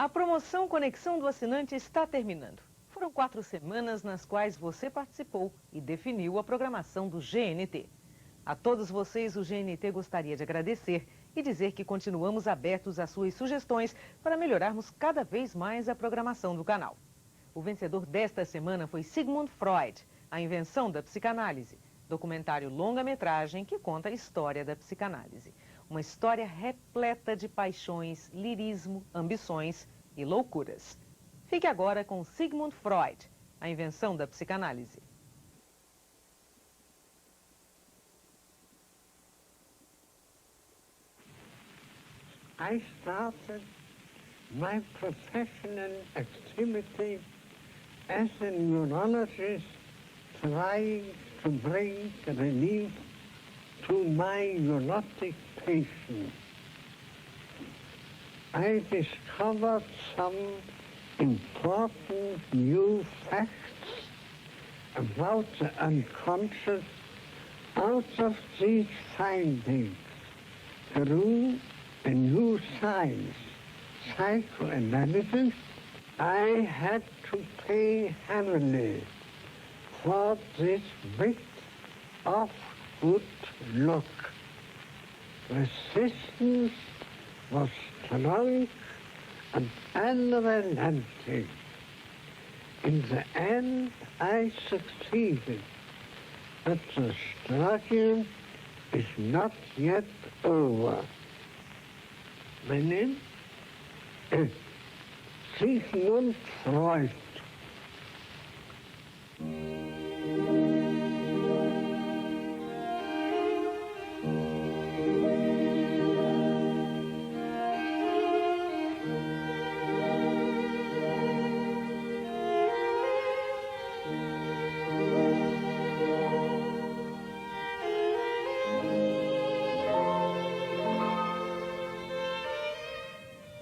A promoção Conexão do Assinante está terminando. Foram 4 semanas nas quais você participou e definiu a programação do GNT. A todos vocês, o GNT gostaria de agradecer e dizer que continuamos abertos às suas sugestões para melhorarmos cada vez mais a programação do canal. O vencedor desta semana foi Sigmund Freud, A Invenção da Psicanálise, documentário longa-metragem que conta a história da psicanálise. Uma história repleta de paixões, lirismo, ambições e loucuras. Fique agora com Sigmund Freud, A Invenção da Psicanálise. I started my professional activity as a neurologist trying to bring relief to my neurotic patients. I discovered some important new facts about the unconscious. Out of these findings grew a new science, psychoanalysis. I had to pay heavily for this bit of good luck. Resistance was strong and unrelenting. In the end, I succeeded, but the struggle is not yet over. My name is Sigmund Freud.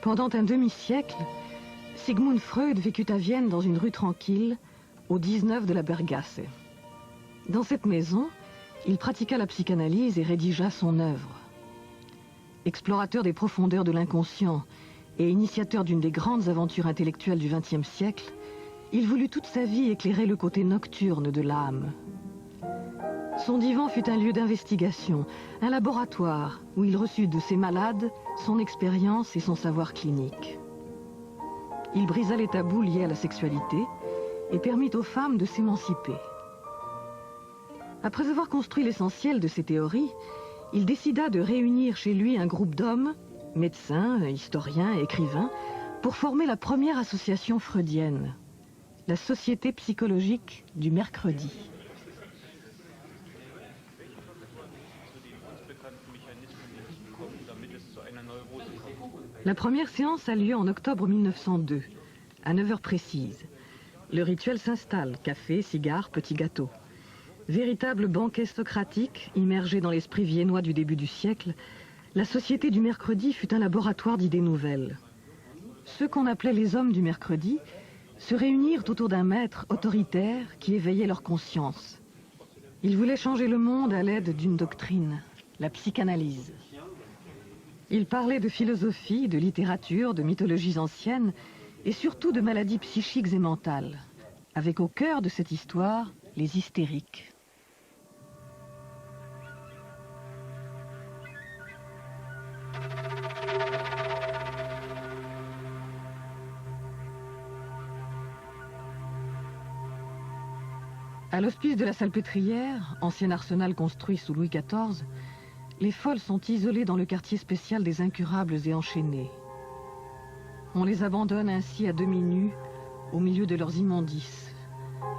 Pendant un demi-siècle, Sigmund Freud vécut à Vienne dans une rue tranquille, au 19 de la Bergasse. Dans cette maison, il pratiqua la psychanalyse et rédigea son œuvre. Explorateur des profondeurs de l'inconscient et initiateur d'une des grandes aventures intellectuelles du XXe siècle, il voulut toute sa vie éclairer le côté nocturne de l'âme. Son divan fut un lieu d'investigation, un laboratoire où il reçut de ses malades son expérience et son savoir clinique. Il brisa les tabous liés à la sexualité et permit aux femmes de s'émanciper. Après avoir construit l'essentiel de ses théories, il décida de réunir chez lui un groupe d'hommes, médecins, historiens et écrivains, pour former la première association freudienne, la Société psychologique du mercredi. La première séance a lieu en octobre 1902, à 9 heures précises. Le rituel s'installe, café, cigares, petits gâteaux. Véritable banquet socratique, immergé dans l'esprit viennois du début du siècle, la Société du mercredi fut un laboratoire d'idées nouvelles. Ceux qu'on appelait les hommes du mercredi se réunirent autour d'un maître autoritaire qui éveillait leur conscience. Ils voulaient changer le monde à l'aide d'une doctrine, la psychanalyse. Il parlait de philosophie, de littérature, de mythologies anciennes et surtout de maladies psychiques et mentales, avec au cœur de cette histoire les hystériques. À l'hospice de la Salpêtrière, ancien arsenal construit sous Louis XIV, les folles sont isolées dans le quartier spécial des incurables et enchaînées. On les abandonne ainsi à demi nus, au milieu de leurs immondices.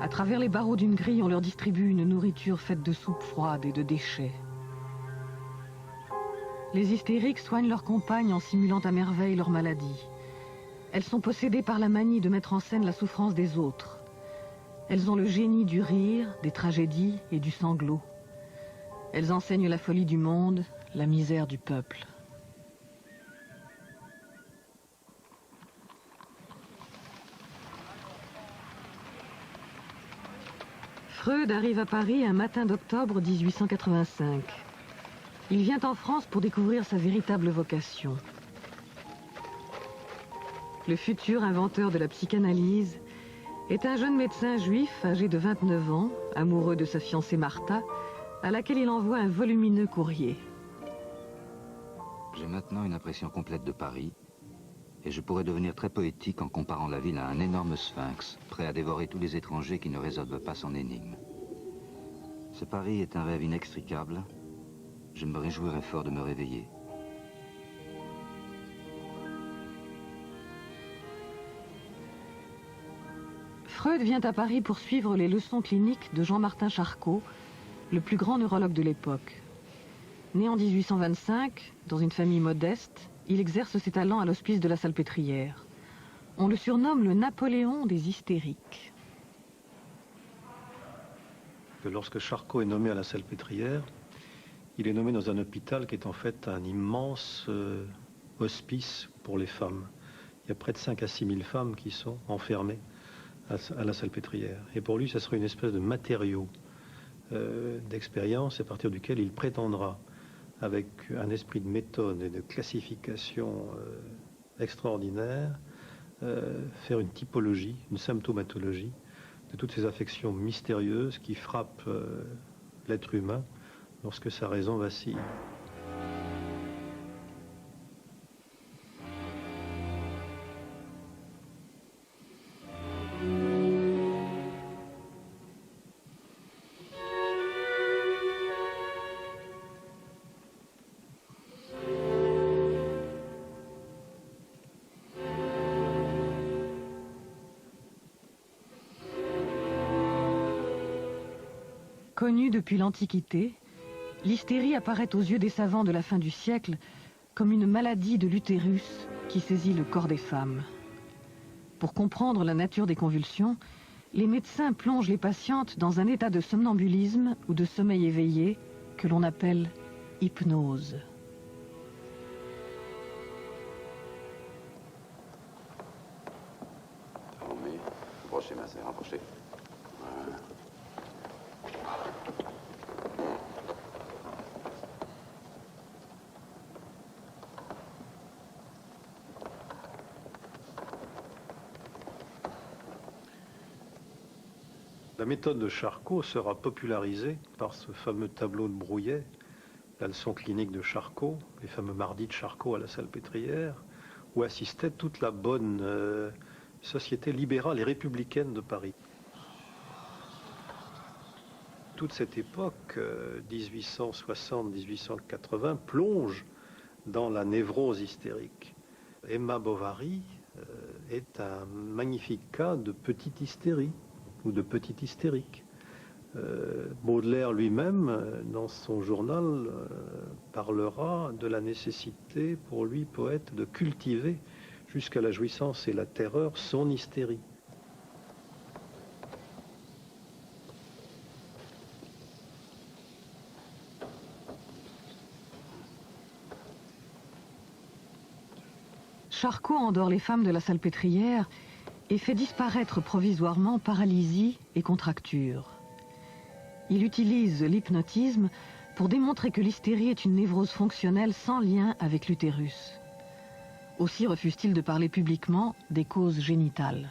À travers les barreaux d'une grille, on leur distribue une nourriture faite de soupe froide et de déchets. Les hystériques soignent leurs compagnes en simulant à merveille leur maladie. Elles sont possédées par la manie de mettre en scène la souffrance des autres. Elles ont le génie du rire, des tragédies et du sanglot. Elles enseignent la folie du monde, la misère du peuple. Freud arrive à Paris un matin d'octobre 1885. Il vient en France pour découvrir sa véritable vocation. le futur inventeur de la psychanalyse, est un jeune médecin juif âgé de 29 ans, amoureux de sa fiancée Martha, à laquelle il envoie un volumineux courrier. J'ai maintenant une impression complète de Paris, et je pourrais devenir très poétique en comparant la ville à un énorme sphinx, prêt à dévorer tous les étrangers qui ne résolvent pas son énigme. Ce Paris est un rêve inextricable. Je me réjouirais fort de me réveiller. Freud vient à Paris pour suivre les leçons cliniques de Jean-Martin Charcot, le plus grand neurologue de l'époque. Né en 1825, dans une famille modeste, il exerce ses talents à l'hospice de la Salpêtrière. On le surnomme le Napoléon des hystériques. Lorsque Charcot est nommé à la Salpêtrière, il est nommé dans un hôpital qui est en fait un immense hospice pour les femmes. Il y a près de 5 à 6 000 femmes qui sont enfermées à la Salpêtrière. Et pour lui, ça serait une espèce de matériau d'expérience à partir duquel il prétendra, avec un esprit de méthode et de classification extraordinaire, faire une typologie, une symptomatologie de toutes ces affections mystérieuses qui frappent l'être humain lorsque sa raison vacille. Connue depuis l'Antiquité, l'hystérie apparaît aux yeux des savants de la fin du siècle comme une maladie de l'utérus qui saisit le corps des femmes. Pour comprendre la nature des convulsions, les médecins plongent les patientes dans un état de somnambulisme ou de sommeil éveillé que l'on appelle hypnose. Rapprochez, ma sœur, rapprochez. Voilà. La méthode de Charcot sera popularisée par ce fameux tableau de Brouillet, la leçon clinique de Charcot, les fameux mardis de Charcot à la Salpêtrière, où assistait toute la bonne société libérale et républicaine de Paris. Toute cette époque, 1860-1880, plonge dans la névrose hystérique. Emma Bovary est un magnifique cas de petite hystérie ou de petite hystérique. Baudelaire lui-même, dans son journal, parlera de la nécessité pour lui, poète, de cultiver jusqu'à la jouissance et la terreur son hystérie. Charcot endort les femmes de la Salpêtrière et fait disparaître provisoirement paralysie et contracture. Il utilise l'hypnotisme pour démontrer que l'hystérie est une névrose fonctionnelle sans lien avec l'utérus. Aussi refuse-t-il de parler publiquement des causes génitales.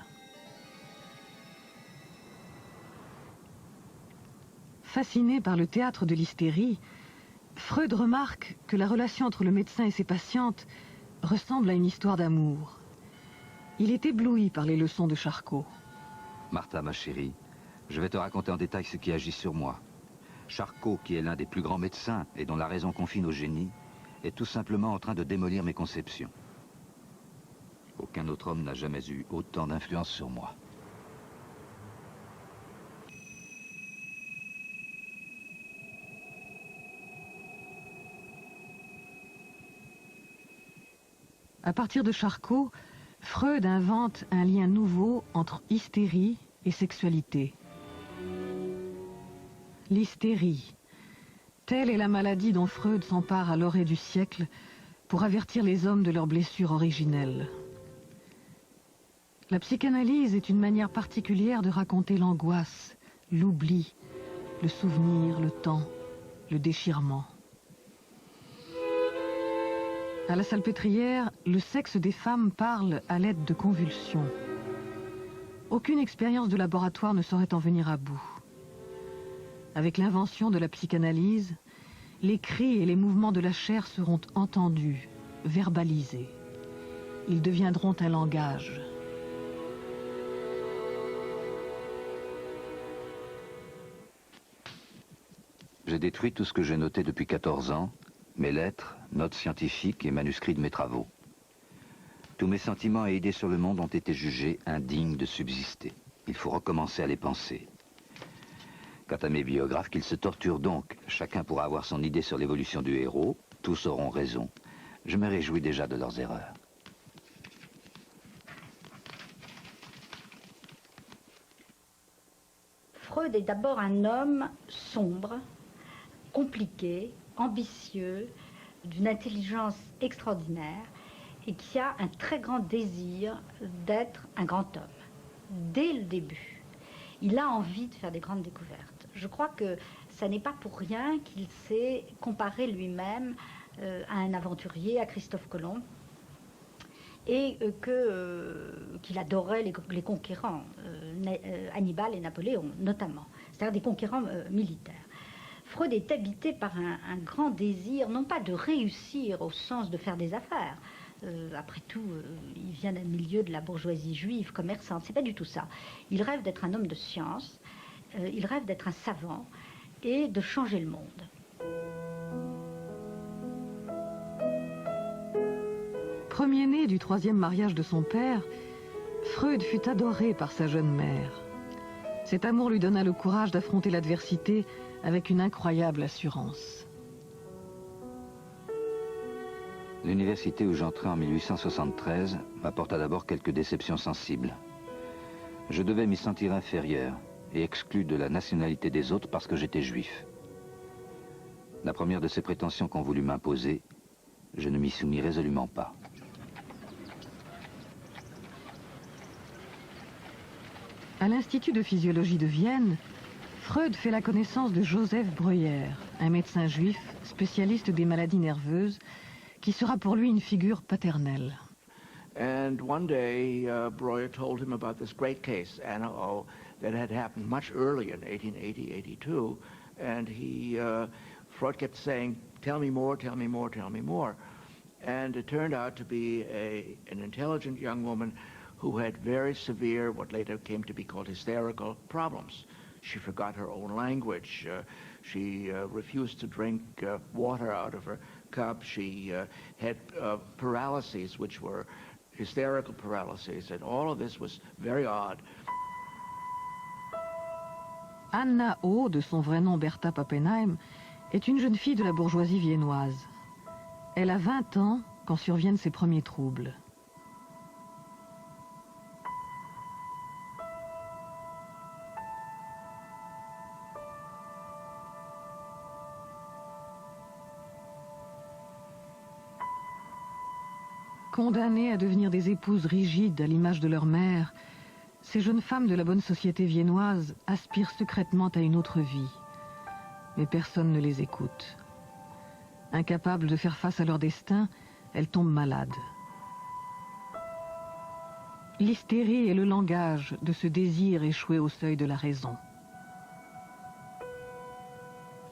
Fasciné par le théâtre de l'hystérie, Freud remarque que la relation entre le médecin et ses patientes ressemble à une histoire d'amour. Il est ébloui par les leçons de Charcot. Martha, ma chérie, je vais te raconter en détail ce qui agit sur moi. Charcot, qui est l'un des plus grands médecins et dont la raison confine au génie, est tout simplement en train de démolir mes conceptions. Aucun autre homme n'a jamais eu autant d'influence sur moi. À partir de Charcot, Freud invente un lien nouveau entre hystérie et sexualité. L'hystérie, telle est la maladie dont Freud s'empare à l'orée du siècle pour avertir les hommes de leurs blessures originelles. La psychanalyse est une manière particulière de raconter l'angoisse, l'oubli, le souvenir, le temps, le déchirement. À la salpêtrière, le sexe des femmes parle à l'aide de convulsions. Aucune expérience de laboratoire ne saurait en venir à bout. Avec l'invention de la psychanalyse, les cris et les mouvements de la chair seront entendus, verbalisés. Ils deviendront un langage. J'ai détruit tout ce que j'ai noté depuis 14 ans, mes lettres, notes scientifiques et manuscrits de mes travaux. Tous mes sentiments et idées sur le monde ont été jugés indignes de subsister. Il faut recommencer à les penser. Quant à mes biographes, qu'ils se torturent donc. Chacun pourra avoir son idée sur l'évolution du héros. Tous auront raison. Je me réjouis déjà de leurs erreurs. Freud est d'abord un homme sombre, compliqué, ambitieux, d'une intelligence extraordinaire et qui a un très grand désir d'être un grand homme. Dès le début, il a envie de faire des grandes découvertes. Je crois que ça n'est pas pour rien qu'il s'est comparé lui-même à un aventurier, à Christophe Colomb, et qu'il adorait les conquérants, Hannibal et Napoléon notamment, c'est-à-dire des conquérants militaires. Freud est habité par un grand désir, non pas de réussir au sens de faire des affaires. Après tout, il vient d'un milieu de la bourgeoisie juive, commerçante, c'est pas du tout ça. Il rêve d'être un homme de science, il rêve d'être un savant et de changer le monde. Premier-né du troisième mariage de son père, Freud fut adoré par sa jeune mère. Cet amour lui donna le courage d'affronter l'adversité avec une incroyable assurance. L'université où j'entrai en 1873 m'apporta d'abord quelques déceptions sensibles. Je devais m'y sentir inférieur et exclu de la nationalité des autres parce que j'étais juif. La première de ces prétentions qu'on voulut m'imposer, je ne m'y soumis résolument pas. À l'Institut de physiologie de Vienne, Freud fait la connaissance de Joseph Breuer, un médecin juif spécialiste des maladies nerveuses, qui sera pour lui une figure paternelle. And one day, Breuer told him about this great case, Anna O, that had happened much earlier in 1880-82, and Freud kept saying, "Tell me more, tell me more, tell me more." And it turned out to be an intelligent young woman who had very severe, what later came to be called hysterical problems. She forgot her own language. She refused to drink water out of her cup. She had paralyses, which were hysterical paralyses, and all of this was very odd. Anna O, de son vrai nom Bertha Pappenheim, est une jeune fille de la bourgeoisie viennoise. Elle a 20 ans quand surviennent ses premiers troubles. Condamnées à devenir des épouses rigides à l'image de leur mère, ces jeunes femmes de la bonne société viennoise aspirent secrètement à une autre vie. Mais personne ne les écoute. Incapables de faire face à leur destin, elles tombent malades. L'hystérie est le langage de ce désir échoué au seuil de la raison.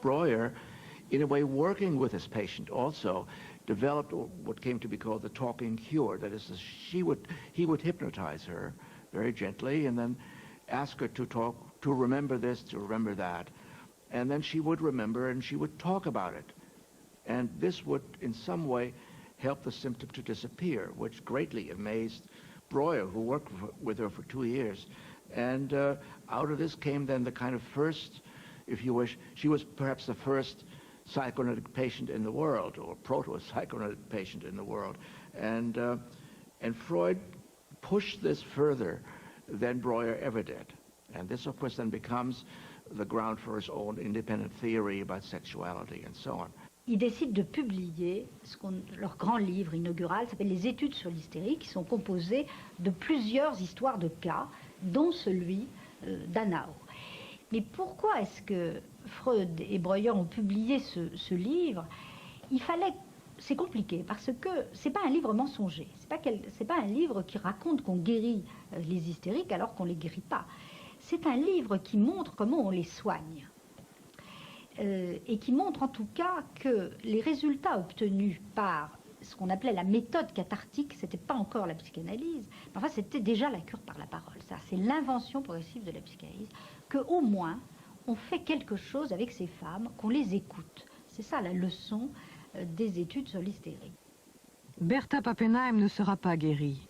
Breuer, in a way working with his patient also, developed what came to be called the talking cure. That is, he would hypnotize her very gently and then ask her to talk, to remember this, to remember that. And then she would remember and she would talk about it. And this would in some way help the symptom to disappear, which greatly amazed Breuer, who worked with her for 2 years. And out of this came then the kind of first, if you wish, she was perhaps the first psychoanalytic patient in the world, or proto-psychoanalytic patient in the world. And Freud pushed this further than Breuer ever did. And this, of course, then becomes the ground for his own independent theory about sexuality and so on. Ils décident de publier leur grand livre inaugural, s'appelle Les études sur l'hystérie, qui sont composées de plusieurs histoires de cas, dont celui d'Anna O. Mais pourquoi est-ce que Freud et Breuer ont publié ce livre? Il fallait c'est compliqué parce que c'est pas un livre mensonger. C'est pas un livre qui raconte qu'on guérit les hystériques alors qu'on les guérit pas. C'est un livre qui montre comment on les soigne. Et qui montre en tout cas que les résultats obtenus par ce qu'on appelait la méthode cathartique, c'était pas encore la psychanalyse, mais enfin c'était déjà la cure par la parole. Ça, c'est l'invention progressive de la psychanalyse, qu'au moins on fait quelque chose avec ces femmes, qu'on les écoute. C'est ça la leçon des études sur l'hystérie. Bertha Pappenheim ne sera pas guérie,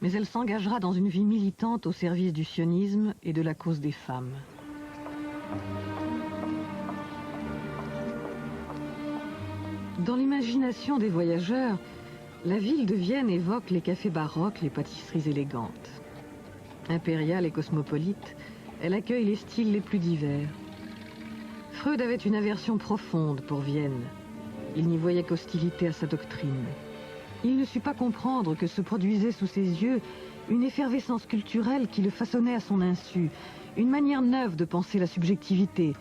mais elle s'engagera dans une vie militante au service du sionisme et de la cause des femmes. Dans l'imagination des voyageurs, la ville de Vienne évoque les cafés baroques, les pâtisseries élégantes. Impériale et cosmopolite, elle accueille les styles les plus divers. Freud avait une aversion profonde pour Vienne. Il n'y voyait qu'hostilité à sa doctrine. Il ne sut pas comprendre que se produisait sous ses yeux une effervescence culturelle qui le façonnait à son insu, une manière neuve de penser la subjectivité,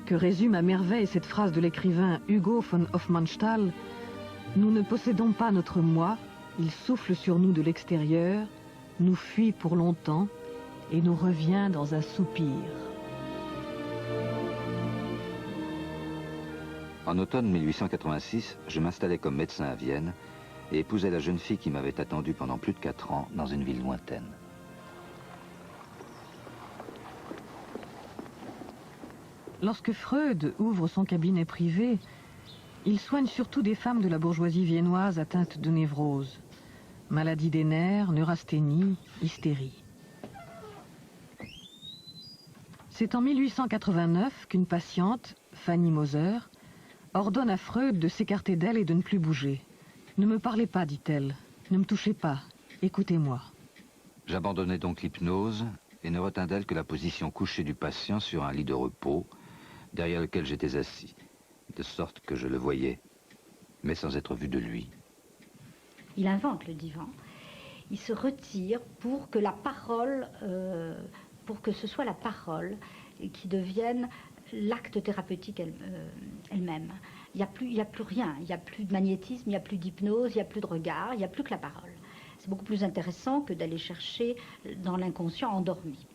que résume à merveille cette phrase de l'écrivain Hugo von Hofmannsthal: « Nous ne possédons pas notre moi, il souffle sur nous de l'extérieur, nous fuit pour longtemps et nous revient dans un soupir. » En automne 1886, je m'installais comme médecin à Vienne et épousais la jeune fille qui m'avait attendu pendant plus de 4 ans dans une ville lointaine. Lorsque Freud ouvre son cabinet privé, il soigne surtout des femmes de la bourgeoisie viennoise atteintes de névrose, maladie des nerfs, neurasthénie, hystérie. C'est en 1889 qu'une patiente, Fanny Moser, ordonne à Freud de s'écarter d'elle et de ne plus bouger. « Ne me parlez pas, dit-elle, ne me touchez pas, écoutez-moi. » J'abandonnai donc l'hypnose et ne retins d'elle que la position couchée du patient sur un lit de repos, derrière lequel j'étais assis, de sorte que je le voyais, mais sans être vu de lui. Il invente le divan, il se retire pour que la parole, pour que ce soit la parole qui devienne l'acte thérapeutique elle-même. Il n'y a plus rien, il n'y a plus de magnétisme, il n'y a plus d'hypnose, il n'y a plus de regard, il n'y a plus que la parole. C'est beaucoup plus intéressant que d'aller chercher dans l'inconscient endormi.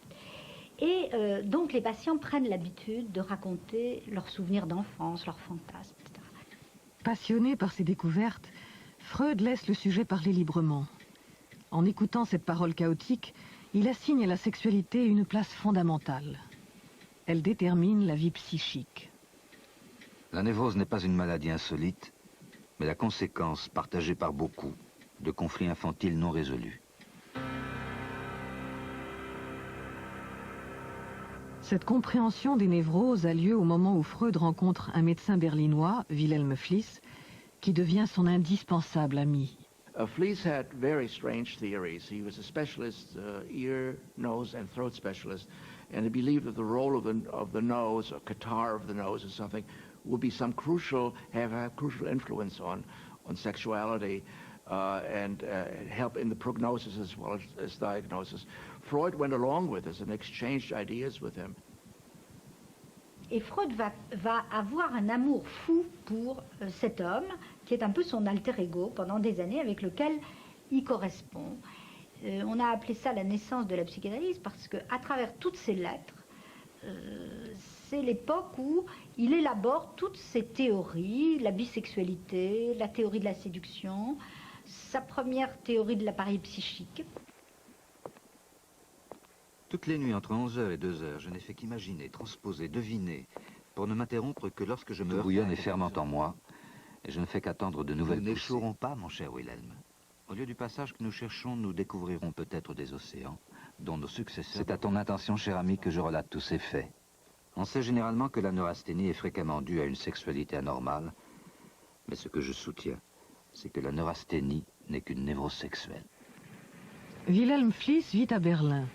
Et donc les patients prennent l'habitude de raconter leurs souvenirs d'enfance, leurs fantasmes, etc. Passionné par ces découvertes, Freud laisse le sujet parler librement. En écoutant cette parole chaotique, il assigne à la sexualité une place fondamentale. Elle détermine la vie psychique. La névrose n'est pas une maladie insolite, mais la conséquence partagée par beaucoup de conflits infantiles non résolus. Cette compréhension des névroses a lieu au moment où Freud rencontre un médecin berlinois, Wilhelm Fliess, qui devient son indispensable ami. Fliess had very strange theories. He was a specialist, ear, nose, and throat specialist, and he believed that the role of the nose, or catarrh of the nose, or something, would be some crucial influence on sexuality and help in the prognosis as well as diagnosis. Freud went along with this and exchanged ideas with him. Et Freud va avoir un amour fou pour cet homme, qui est un peu son alter ego pendant des années, avec lequel il correspond. On a appelé ça la naissance de la psychanalyse, parce qu'à travers toutes ces lettres, c'est l'époque où il élabore toutes ces théories, la bisexualité, la théorie de la séduction, sa première théorie de l'appareil psychique. Toutes les nuits, entre 11h et 2h, je n'ai fait qu'imaginer, transposer, deviner, pour ne m'interrompre que lorsque je me bouillonne et fermente en moi, et je ne fais qu'attendre de nouvelles poussées. Nous n'échouerons pas, mon cher Wilhelm. Au lieu du passage que nous cherchons, nous découvrirons peut-être des océans, dont nos successeurs... C'est à ton intention, cher ami, que je relate tous ces faits. On sait généralement que la neurasthénie est fréquemment due à une sexualité anormale, mais ce que je soutiens, c'est que la neurasthénie n'est qu'une névrose sexuelle. Wilhelm Fliess vit à Berlin.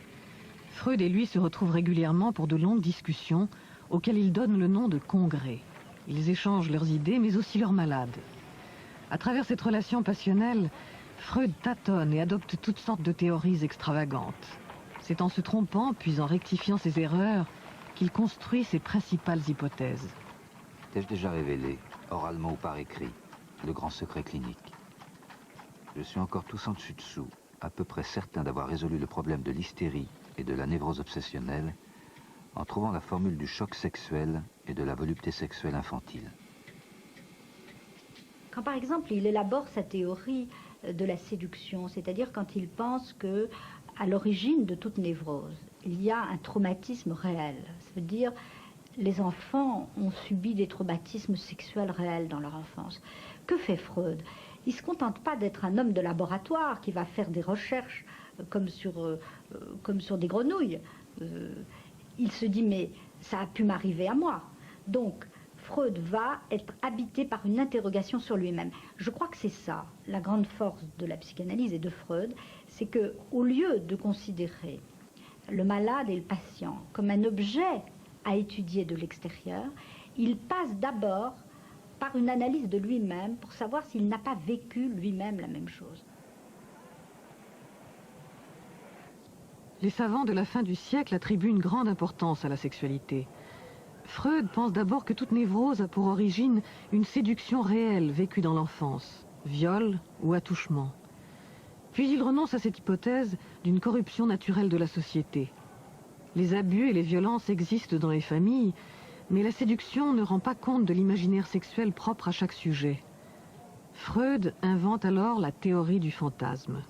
Freud et lui se retrouvent régulièrement pour de longues discussions auxquelles ils donnent le nom de congrès. Ils échangent leurs idées, mais aussi leurs malades. À travers cette relation passionnelle, Freud tâtonne et adopte toutes sortes de théories extravagantes. C'est en se trompant, puis en rectifiant ses erreurs, qu'il construit ses principales hypothèses. T'ai-je déjà révélé, oralement ou par écrit, le grand secret clinique. Je suis encore tout en dessus-dessous, à peu près certain d'avoir résolu le problème de l'hystérie et de la névrose obsessionnelle en trouvant la formule du choc sexuel et de la volupté sexuelle infantile. Quand par exemple il élabore sa théorie de la séduction, c'est-à-dire quand il pense que à l'origine de toute névrose, il y a un traumatisme réel. Ça veut dire les enfants ont subi des traumatismes sexuels réels dans leur enfance. Que fait Freud? Il ne se contente pas d'être un homme de laboratoire qui va faire des recherches comme sur des grenouilles. Il se dit mais ça a pu m'arriver à moi. Donc Freud va être habité par une interrogation sur lui-même. Je crois que c'est ça, la grande force de la psychanalyse et de Freud, c'est qu'au lieu de considérer le malade et le patient comme un objet à étudier de l'extérieur, il passe d'abord par une analyse de lui-même pour savoir s'il n'a pas vécu lui-même la même chose. Les savants de la fin du siècle attribuent une grande importance à la sexualité. Freud pense d'abord que toute névrose a pour origine une séduction réelle vécue dans l'enfance, viol ou attouchement. Puis il renonce à cette hypothèse d'une corruption naturelle de la société. Les abus et les violences existent dans les familles, mais la séduction ne rend pas compte de l'imaginaire sexuel propre à chaque sujet. Freud invente alors la théorie du fantasme.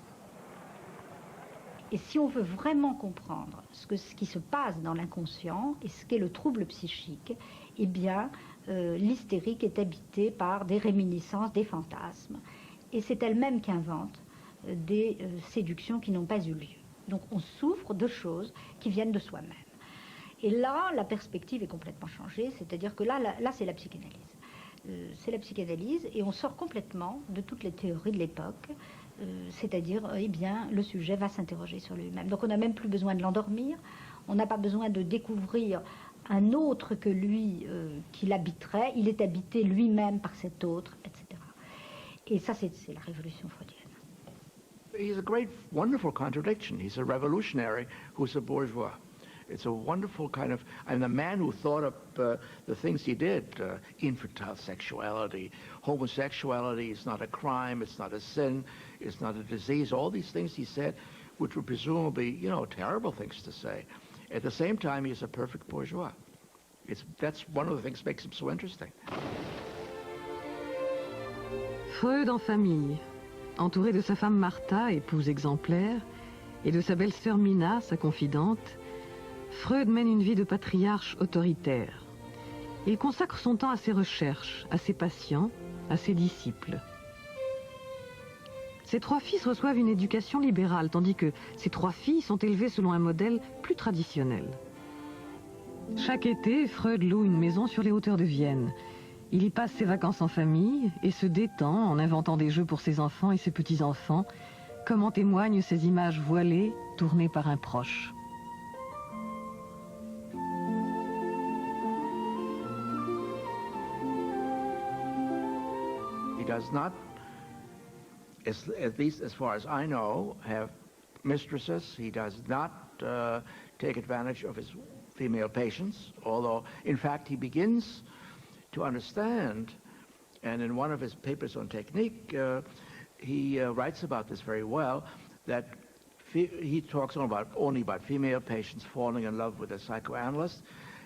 Et si on veut vraiment comprendre ce qui se passe dans l'inconscient et ce qu'est le trouble psychique, eh bien, l'hystérique est habitée par des réminiscences, des fantasmes. Et c'est elle-même qui invente des séductions qui n'ont pas eu lieu. Donc on souffre de choses qui viennent de soi-même. Et là, la perspective est complètement changée, c'est-à-dire que là c'est la psychanalyse. C'est la psychanalyse et on sort complètement de toutes les théories de l'époque. C'est-à-dire, eh bien, le sujet va s'interroger sur lui-même. Donc on n'a même plus besoin de l'endormir, on n'a pas besoin de découvrir un autre que lui qui l'habiterait, il est habité lui-même par cet autre, etc. Et ça, c'est la révolution freudienne. He's a great, wonderful contradiction. He's a revolutionary who's a bourgeois. It's a wonderful kind of, and the man who thought up the things he did, infantile sexuality, homosexuality is not a crime, it's not a sin, it's not a disease, all these things he said, which were presumably, you know, terrible things to say. At the same time, he's a perfect bourgeois. That's one of the things that makes him so interesting. Freud en famille, entouré de sa femme Martha, épouse exemplaire, et de sa belle-sœur Mina, sa confidente, Freud mène une vie de patriarche autoritaire. Il consacre son temps à ses recherches, à ses patients, à ses disciples. Ses 3 fils reçoivent une éducation libérale, tandis que ses 3 filles sont élevées selon un modèle plus traditionnel. Chaque été, Freud loue une maison sur les hauteurs de Vienne. Il y passe ses vacances en famille et se détend en inventant des jeux pour ses enfants et ses petits-enfants, comme en témoignent ces images voilées tournées par un proche. Does not, at least as far as I know, have mistresses. He does not take advantage of his female patients, although, in fact, he begins to understand, and in one of his papers on technique, he writes about this very well, that he talks only about female patients falling in love with a psychoanalyst,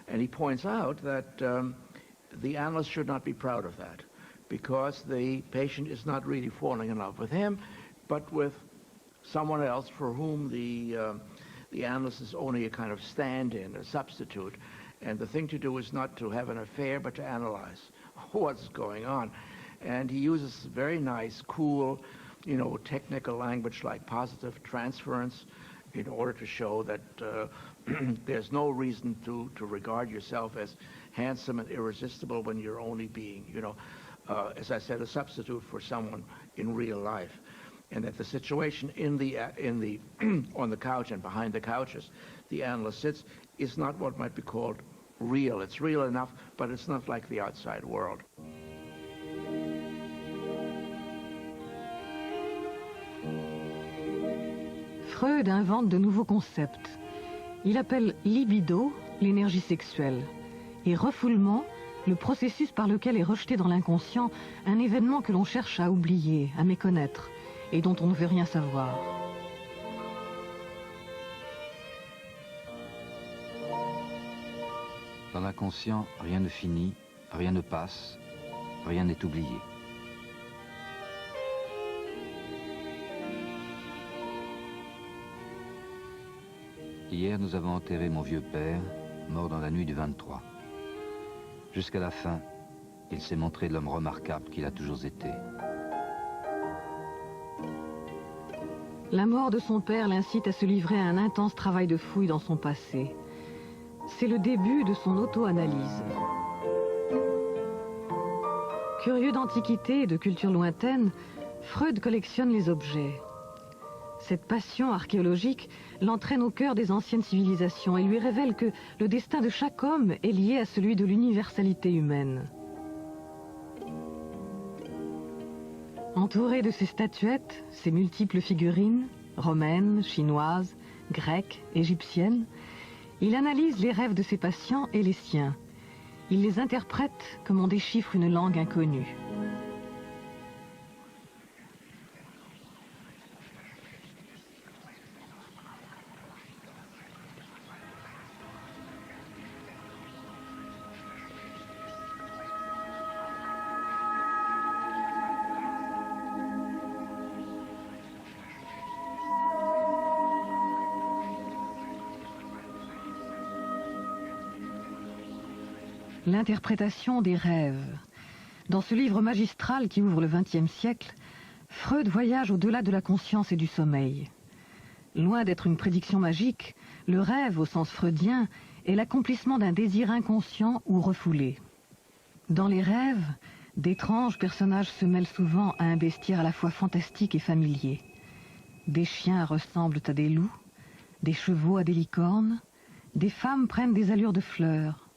and he points out that the analyst should not be proud of that, because the patient is not really falling in love with him, but with someone else for whom the analyst is only a kind of stand-in, a substitute. And the thing to do is not to have an affair, but to analyze what's going on. And he uses very nice, cool, you know, technical language like positive transference in order to show that there's no reason to regard yourself as handsome and irresistible when you're only being, you know, as I said, a substitute for someone in real life, and that the situation on the couch and behind the couches the analyst sits is not what might be called real. It's real enough, but it's not like the outside world. Freud invente de nouveaux concepts. Il appelle libido l'énergie sexuelle et refoulement le processus par lequel est rejeté dans l'inconscient un événement que l'on cherche à oublier, à méconnaître, et dont on ne veut rien savoir. Dans l'inconscient, rien ne finit, rien ne passe, rien n'est oublié. Hier, nous avons enterré mon vieux père, mort dans la nuit du 23. Jusqu'à la fin, il s'est montré l'homme remarquable qu'il a toujours été. La mort de son père l'incite à se livrer à un intense travail de fouille dans son passé. C'est le début de son auto-analyse. Curieux d'antiquité et de culture lointaine, Freud collectionne les objets. Cette passion archéologique l'entraîne au cœur des anciennes civilisations et lui révèle que le destin de chaque homme est lié à celui de l'universalité humaine. Entouré de ses statuettes, ses multiples figurines, romaines, chinoises, grecques, égyptiennes, il analyse les rêves de ses patients et les siens. Il les interprète comme on déchiffre une langue inconnue. L'interprétation des rêves. Dans ce livre magistral qui ouvre le XXe siècle, Freud voyage au-delà de la conscience et du sommeil. Loin d'être une prédiction magique, le rêve, au sens freudien, est l'accomplissement d'un désir inconscient ou refoulé. Dans les rêves, d'étranges personnages se mêlent souvent à un bestiaire à la fois fantastique et familier. Des chiens ressemblent à des loups, des chevaux à des licornes, des femmes prennent des allures de fleurs.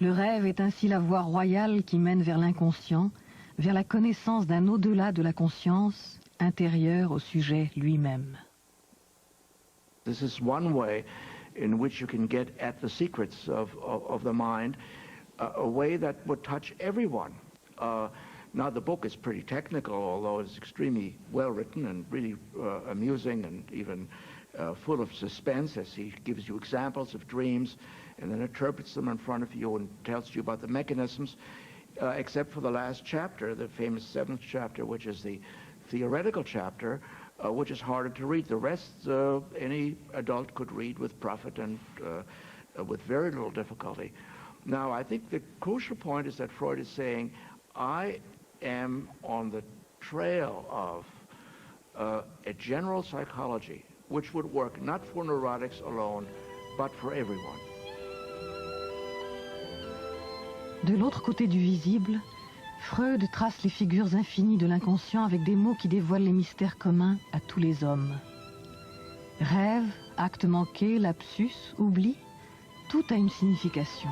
Le rêve est ainsi la voie royale qui mène vers l'inconscient, vers la connaissance d'un au-delà de la conscience, intérieur au sujet lui-même. This is one way in which you can get at the secrets of the mind, a way that would touch everyone. Now the book is pretty technical, although it's extremely well written and really amusing and even full of suspense, as he gives you examples of dreams and then interprets them in front of you and tells you about the mechanisms, except for the last chapter, the famous 7th chapter, which is the theoretical chapter, which is harder to read. The rest, any adult could read with profit and with very little difficulty. Now, I think the crucial point is that Freud is saying, I am on the trail of a general psychology which would work not for neurotics alone, but for everyone. De l'autre côté du visible, Freud trace les figures infinies de l'inconscient avec des mots qui dévoilent les mystères communs à tous les hommes. Rêve, acte manqué, lapsus, oubli, tout a une signification.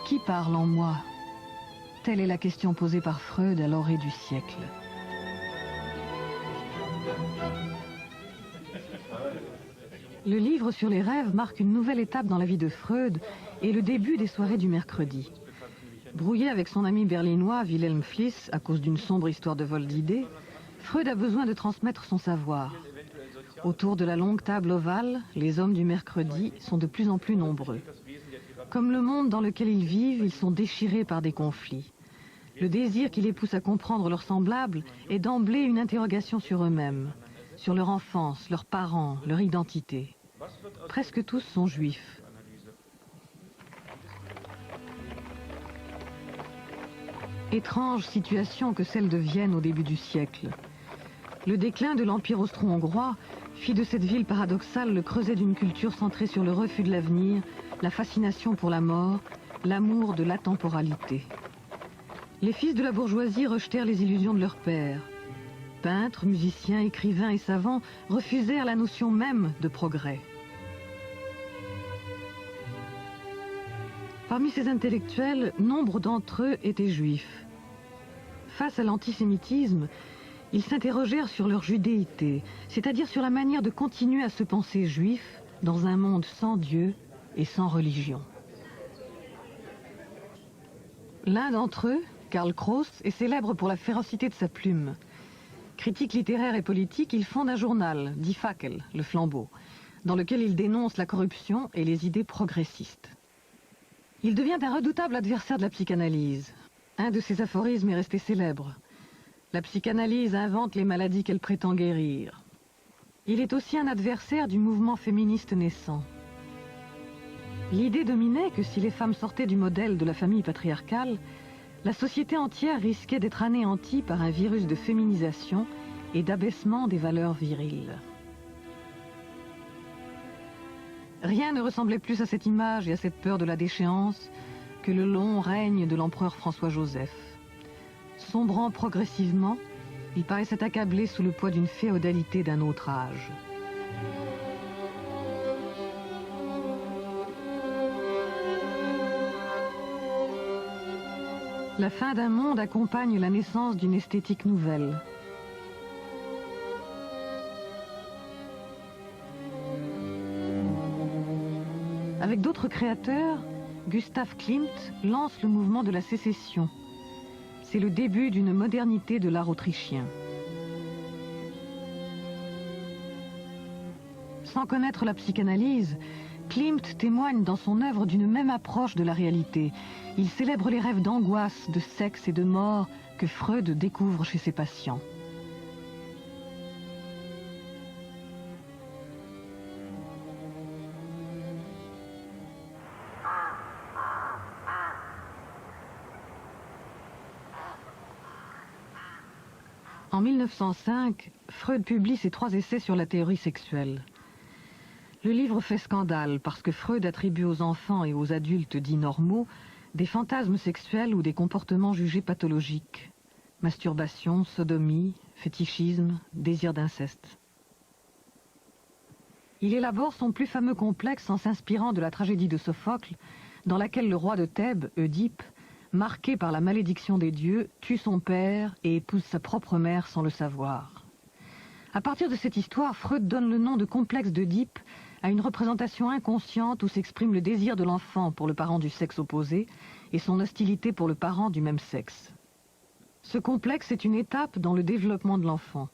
Qui parle en moi? Telle est la question posée par Freud à l'orée du siècle. Le livre sur les rêves marque une nouvelle étape dans la vie de Freud et le début des soirées du mercredi. Brouillé avec son ami berlinois Wilhelm Fliess à cause d'une sombre histoire de vol d'idées, Freud a besoin de transmettre son savoir. Autour de la longue table ovale, les hommes du mercredi sont de plus en plus nombreux. Comme le monde dans lequel ils vivent, ils sont déchirés par des conflits. Le désir qui les pousse à comprendre leurs semblables est d'emblée une interrogation sur eux-mêmes, sur leur enfance, leurs parents, leur identité. Presque tous sont juifs. Étrange situation que celle de Vienne au début du siècle. Le déclin de l'Empire austro-hongrois fit de cette ville paradoxale le creuset d'une culture centrée sur le refus de l'avenir, la fascination pour la mort, l'amour de l'atemporalité. Les fils de la bourgeoisie rejetèrent les illusions de leur père. Peintres, musiciens, écrivains et savants refusèrent la notion même de progrès. Parmi ces intellectuels, nombre d'entre eux étaient juifs. Face à l'antisémitisme, ils s'interrogèrent sur leur judéité, c'est-à-dire sur la manière de continuer à se penser juif dans un monde sans Dieu et sans religion. L'un d'entre eux, Karl Kraus, est célèbre pour la férocité de sa plume. Critique littéraire et politique, il fonde un journal, Die Fackel, le flambeau, dans lequel il dénonce la corruption et les idées progressistes. Il devient un redoutable adversaire de la psychanalyse. Un de ses aphorismes est resté célèbre. La psychanalyse invente les maladies qu'elle prétend guérir. Il est aussi un adversaire du mouvement féministe naissant. L'idée dominait que si les femmes sortaient du modèle de la famille patriarcale, la société entière risquait d'être anéantie par un virus de féminisation et d'abaissement des valeurs viriles. Rien ne ressemblait plus à cette image et à cette peur de la déchéance que le long règne de l'empereur François-Joseph. Sombrant progressivement, il paraissait accablé sous le poids d'une féodalité d'un autre âge. La fin d'un monde accompagne la naissance d'une esthétique nouvelle. Avec d'autres créateurs, Gustav Klimt lance le mouvement de la sécession. C'est le début d'une modernité de l'art autrichien. Sans connaître la psychanalyse, Klimt témoigne dans son œuvre d'une même approche de la réalité. Il célèbre les rêves d'angoisse, de sexe et de mort que Freud découvre chez ses patients. En 1905, Freud publie ses 3 essais sur la théorie sexuelle. Le livre fait scandale parce que Freud attribue aux enfants et aux adultes dits normaux des fantasmes sexuels ou des comportements jugés pathologiques. Masturbation, sodomie, fétichisme, désir d'inceste. Il élabore son plus fameux complexe en s'inspirant de la tragédie de Sophocle, dans laquelle le roi de Thèbes, Oedipe, marqué par la malédiction des dieux, tue son père et épouse sa propre mère sans le savoir. À partir de cette histoire, Freud donne le nom de complexe d'Oedipe à une représentation inconsciente où s'exprime le désir de l'enfant pour le parent du sexe opposé et son hostilité pour le parent du même sexe. Ce complexe est une étape dans le développement de l'enfant.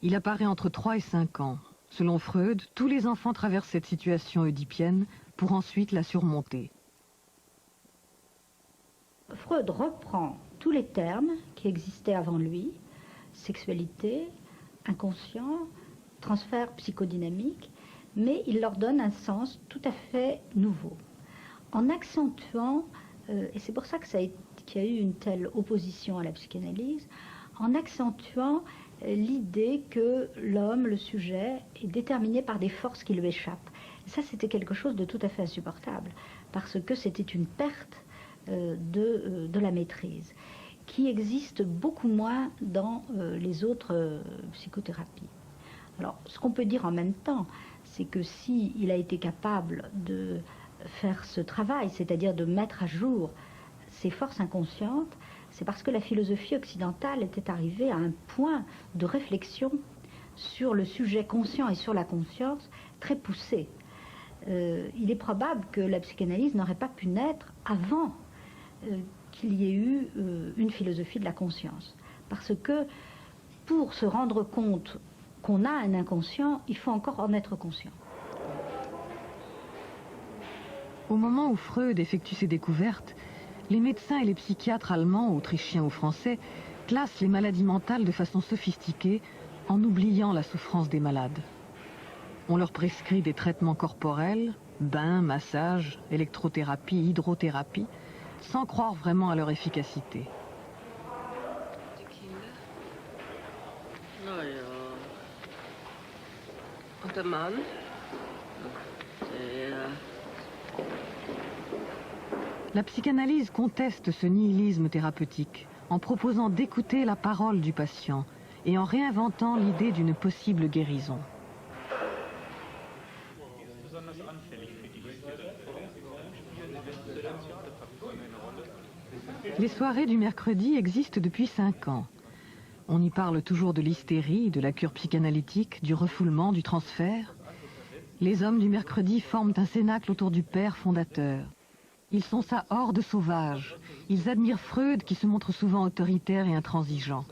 Il apparaît entre 3 et 5 ans. Selon Freud, tous les enfants traversent cette situation oedipienne pour ensuite la surmonter. Freud reprend tous les termes qui existaient avant lui, sexualité, inconscient, transfert psychodynamique, mais il leur donne un sens tout à fait nouveau, en accentuant, et c'est pour ça qu'il y a eu une telle opposition à la psychanalyse, en accentuant l'idée que l'homme, le sujet, est déterminé par des forces qui lui échappent. Et ça, c'était quelque chose de tout à fait insupportable, parce que c'était une perte de la maîtrise, qui existe beaucoup moins dans les autres psychothérapies. Alors, ce qu'on peut dire en même temps, c'est que s'il a été capable de faire ce travail, c'est-à-dire de mettre à jour ses forces inconscientes, c'est parce que la philosophie occidentale était arrivée à un point de réflexion sur le sujet conscient et sur la conscience très poussé. Il est probable que la psychanalyse n'aurait pas pu naître avant qu'il y ait eu une philosophie de la conscience. Parce que pour se rendre compte qu'on a un inconscient, il faut encore en être conscient. Au moment où Freud effectue ses découvertes, les médecins et les psychiatres allemands, autrichiens ou français classent les maladies mentales de façon sophistiquée en oubliant la souffrance des malades. On leur prescrit des traitements corporels, bains, massages, électrothérapie, hydrothérapie, sans croire vraiment à leur efficacité. La psychanalyse conteste ce nihilisme thérapeutique en proposant d'écouter la parole du patient et en réinventant l'idée d'une possible guérison. Les soirées du mercredi existent depuis 5 ans. On y parle toujours de l'hystérie, de la cure psychanalytique, du refoulement, du transfert. Les hommes du mercredi forment un cénacle autour du père fondateur. Ils sont sa horde sauvage. Ils admirent Freud qui se montre souvent autoritaire et intransigeant.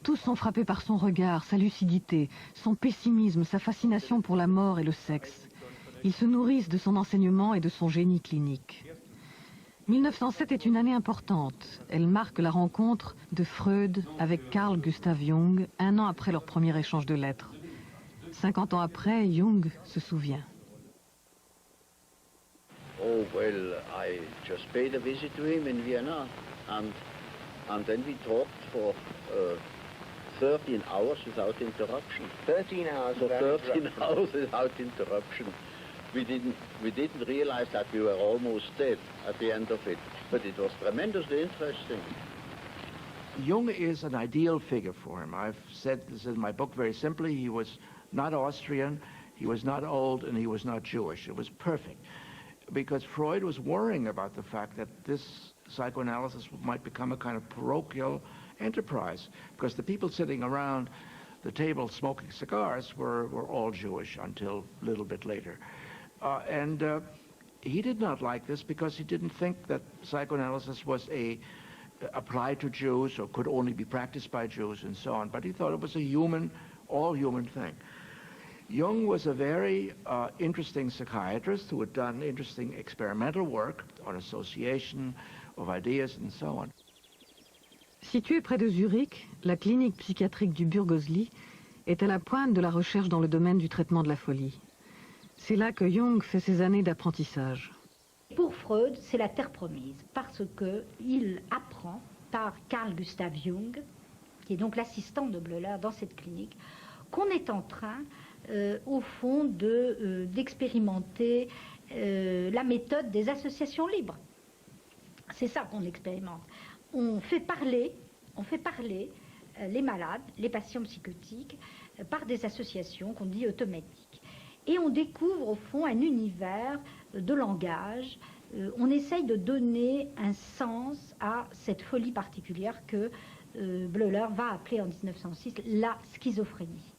Tous sont frappés par son regard, sa lucidité, son pessimisme, sa fascination pour la mort et le sexe. Ils se nourrissent de son enseignement et de son génie clinique. 1907 est une année importante. Elle marque la rencontre de Freud avec Carl Gustav Jung, un an après leur premier échange de lettres. 50 ans après, Jung se souvient. Oh, well, I just paid a visit to him in Vienna, and then we talked for 13 hours without interruption. 13 hours For without 13 interruption. hours without interruption. We didn't realize that we were almost dead at the end of it, but it was tremendously interesting. Jung is an ideal figure for him. I've said this in my book very simply. He was not Austrian, he was not old, and he was not Jewish. It was perfect. Because Freud was worrying about the fact that this psychoanalysis might become a kind of parochial enterprise, because the people sitting around the table smoking cigars were all Jewish until a little bit later. He did not like this because he didn't think that psychoanalysis was applied to Jews or could only be practiced by Jews and so on, but he thought it was a human, all human thing. Jung was a very interesting psychiatrist who had done interesting experimental work on association of ideas and so on. Située près de Zurich, la clinique psychiatrique du Bürgosli est à la pointe de la recherche dans le domaine du traitement de la folie. C'est là que Jung fait ses années d'apprentissage. Pour Freud, c'est la terre promise, parce qu'il apprend par Carl Gustav Jung, qui est donc l'assistant de Bleuler dans cette clinique, qu'on est en train, au fond, d'expérimenter la méthode des associations libres. C'est ça qu'on expérimente. On fait parler les malades, les patients psychotiques, par des associations qu'on dit automatiques. Et on découvre, au fond, un univers de langage. On essaye de donner un sens à cette folie particulière que Bleuler va appeler en 1906 la schizophrénie.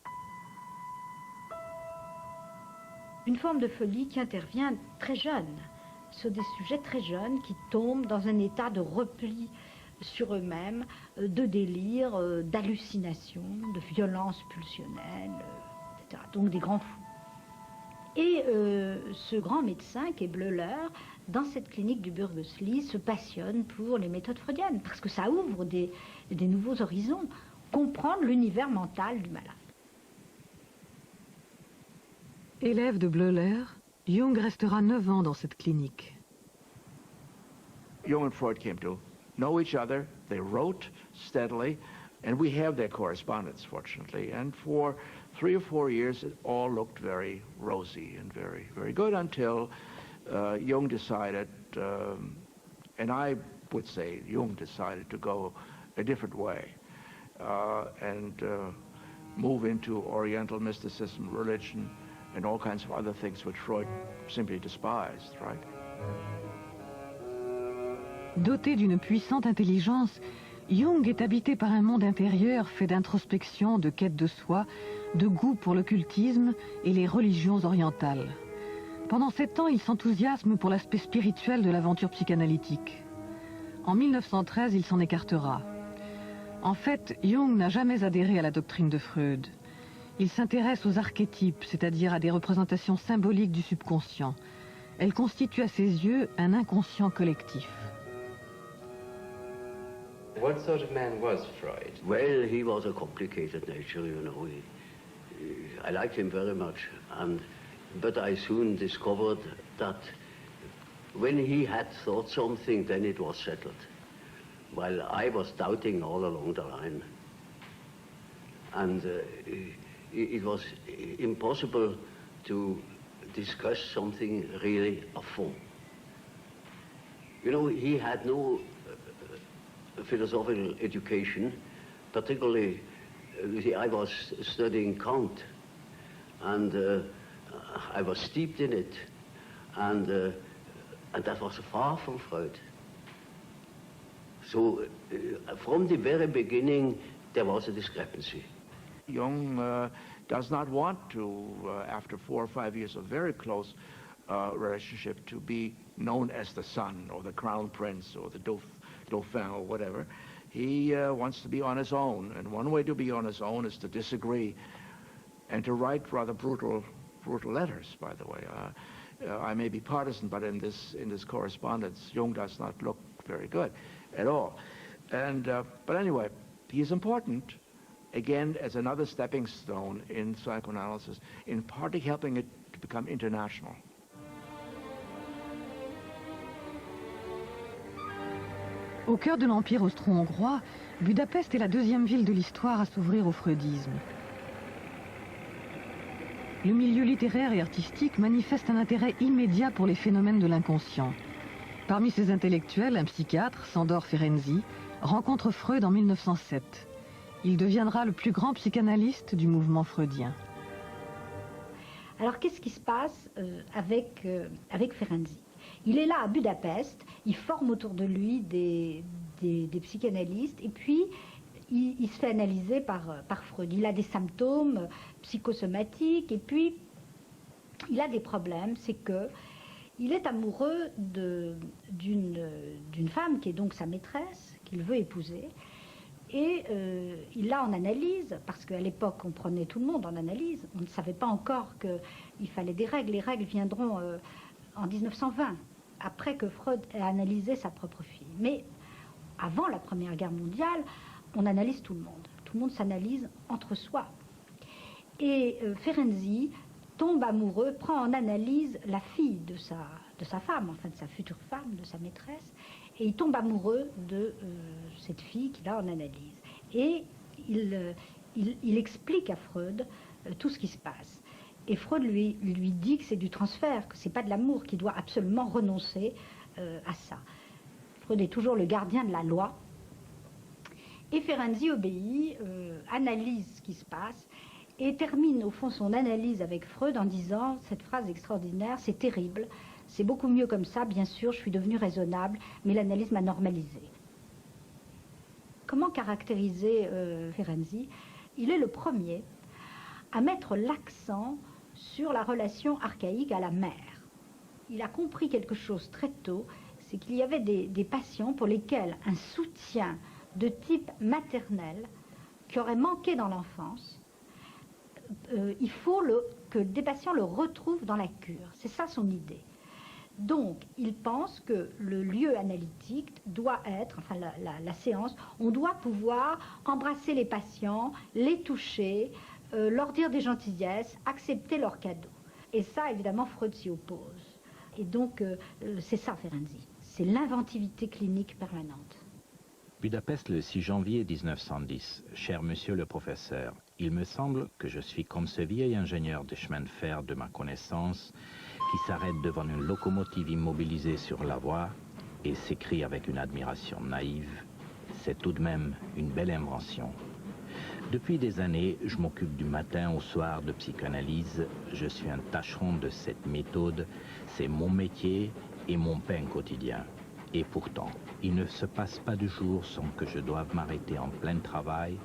Une forme de folie qui intervient très jeune, sur des sujets très jeunes qui tombent dans un état de repli sur eux-mêmes, de délire, d'hallucination, de violence pulsionnelle, etc. Donc des grands fous. Et ce grand médecin qui est Bleuler, dans cette clinique du Bürgosli, se passionne pour les méthodes freudiennes, parce que ça ouvre des nouveaux horizons, comprendre l'univers mental du malade. Élève de Bleuler, Jung restera 9 ans dans cette clinique. Jung and Freud came to know each other. They wrote steadily, and we have their correspondence, fortunately. And for 3 or 4 years, it all looked very rosy and very, very good until Jung decided, and I would say Jung decided to go a different way and move into Oriental mysticism, religion, and all kinds of other things which Freud simply despised, right? Doté d'une puissante intelligence, Jung est habité par un monde intérieur fait d'introspection, de quête de soi, de goût pour l'occultisme et les religions orientales. Pendant 7 ans, il s'enthousiasme pour l'aspect spirituel de l'aventure psychanalytique. En 1913, il s'en écartera. En fait, Jung n'a jamais adhéré à la doctrine de Freud. Il s'intéresse aux archétypes, c'est-à-dire à des représentations symboliques du subconscient. Elles constituent à ses yeux un inconscient collectif. What sort of man was Freud? Well, he was a complicated nature, you know. I liked him very much, but I soon discovered that when he had thought something, then it was settled, while I was doubting all along the line. And it was impossible to discuss something really à fond. You know, he had no philosophical education, particularly, I was studying Kant, and I was steeped in it, and that was far from Freud. So, from the very beginning, there was a discrepancy. Jung does not want to, after 4 or 5 years of very close relationship, to be known as the son or the crown prince or the dauphin or whatever. He wants to be on his own, and one way to be on his own is to disagree and to write rather brutal letters, by the way. I may be partisan, but in this correspondence, Jung does not look very good at all. And but anyway, he is important, again, as another stepping stone in psychoanalysis, in partly helping it to become international. Au cœur de l'Empire austro-hongrois, Budapest est la deuxième ville de l'histoire à s'ouvrir au freudisme. Le milieu littéraire et artistique manifeste un intérêt immédiat pour les phénomènes de l'inconscient. Parmi ses intellectuels, un psychiatre, Sándor Ferenczi, rencontre Freud en 1907. Il deviendra le plus grand psychanalyste du mouvement freudien. Alors qu'est-ce qui se passe avec Ferenczi? Il est là à Budapest, il forme autour de lui des psychanalystes, et puis il se fait analyser par Freud. Il a des symptômes psychosomatiques, et puis il a des problèmes. C'est que il est amoureux d'une femme qui est donc sa maîtresse, qu'il veut épouser, et il l'a en analyse, parce qu'à l'époque on prenait tout le monde en analyse. On ne savait pas encore qu'il fallait des règles. Les règles viendront en 1920, après que Freud ait analysé sa propre fille. Mais avant la Première Guerre mondiale, on analyse tout le monde. Tout le monde s'analyse entre soi. Et Ferenczi tombe amoureux, prend en analyse la fille de sa femme, enfin de sa future femme, de sa maîtresse, et il tombe amoureux de cette fille qu'il a en analyse. Et il explique à Freud tout ce qui se passe. Et Freud lui dit que c'est du transfert, que c'est pas de l'amour, qu'il doit absolument renoncer à ça. Freud est toujours le gardien de la loi. Et Ferenczi obéit, analyse ce qui se passe, et termine au fond son analyse avec Freud en disant cette phrase extraordinaire: c'est terrible, c'est beaucoup mieux comme ça, bien sûr, je suis devenu raisonnable, mais l'analyse m'a normalisé. Comment caractériser Ferenczi? Il est le premier à mettre l'accent sur la relation archaïque à la mère. Il a compris quelque chose très tôt, c'est qu'il y avait des patients pour lesquels un soutien de type maternel qui aurait manqué dans l'enfance, il faut que des patients le retrouvent dans la cure. C'est ça son idée. Donc, il pense que le lieu analytique doit être, enfin la séance, on doit pouvoir embrasser les patients, les toucher, leur dire des gentillesses, accepter leurs cadeaux. Et ça, évidemment, Freud s'y oppose. Et donc, c'est ça, Ferenczi. C'est l'inventivité clinique permanente. Budapest, le 6 janvier 1910. Cher monsieur le professeur, il me semble que je suis comme ce vieil ingénieur de chemin de fer de ma connaissance qui s'arrête devant une locomotive immobilisée sur la voie et s'écrie avec une admiration naïve: c'est tout de même une belle invention. Depuis des années, je m'occupe du matin au soir de psychanalyse. Je suis un tâcheron de cette méthode. C'est mon métier et mon pain quotidien. Et pourtant, il ne se passe pas de jour sans que je doive m'arrêter en plein travail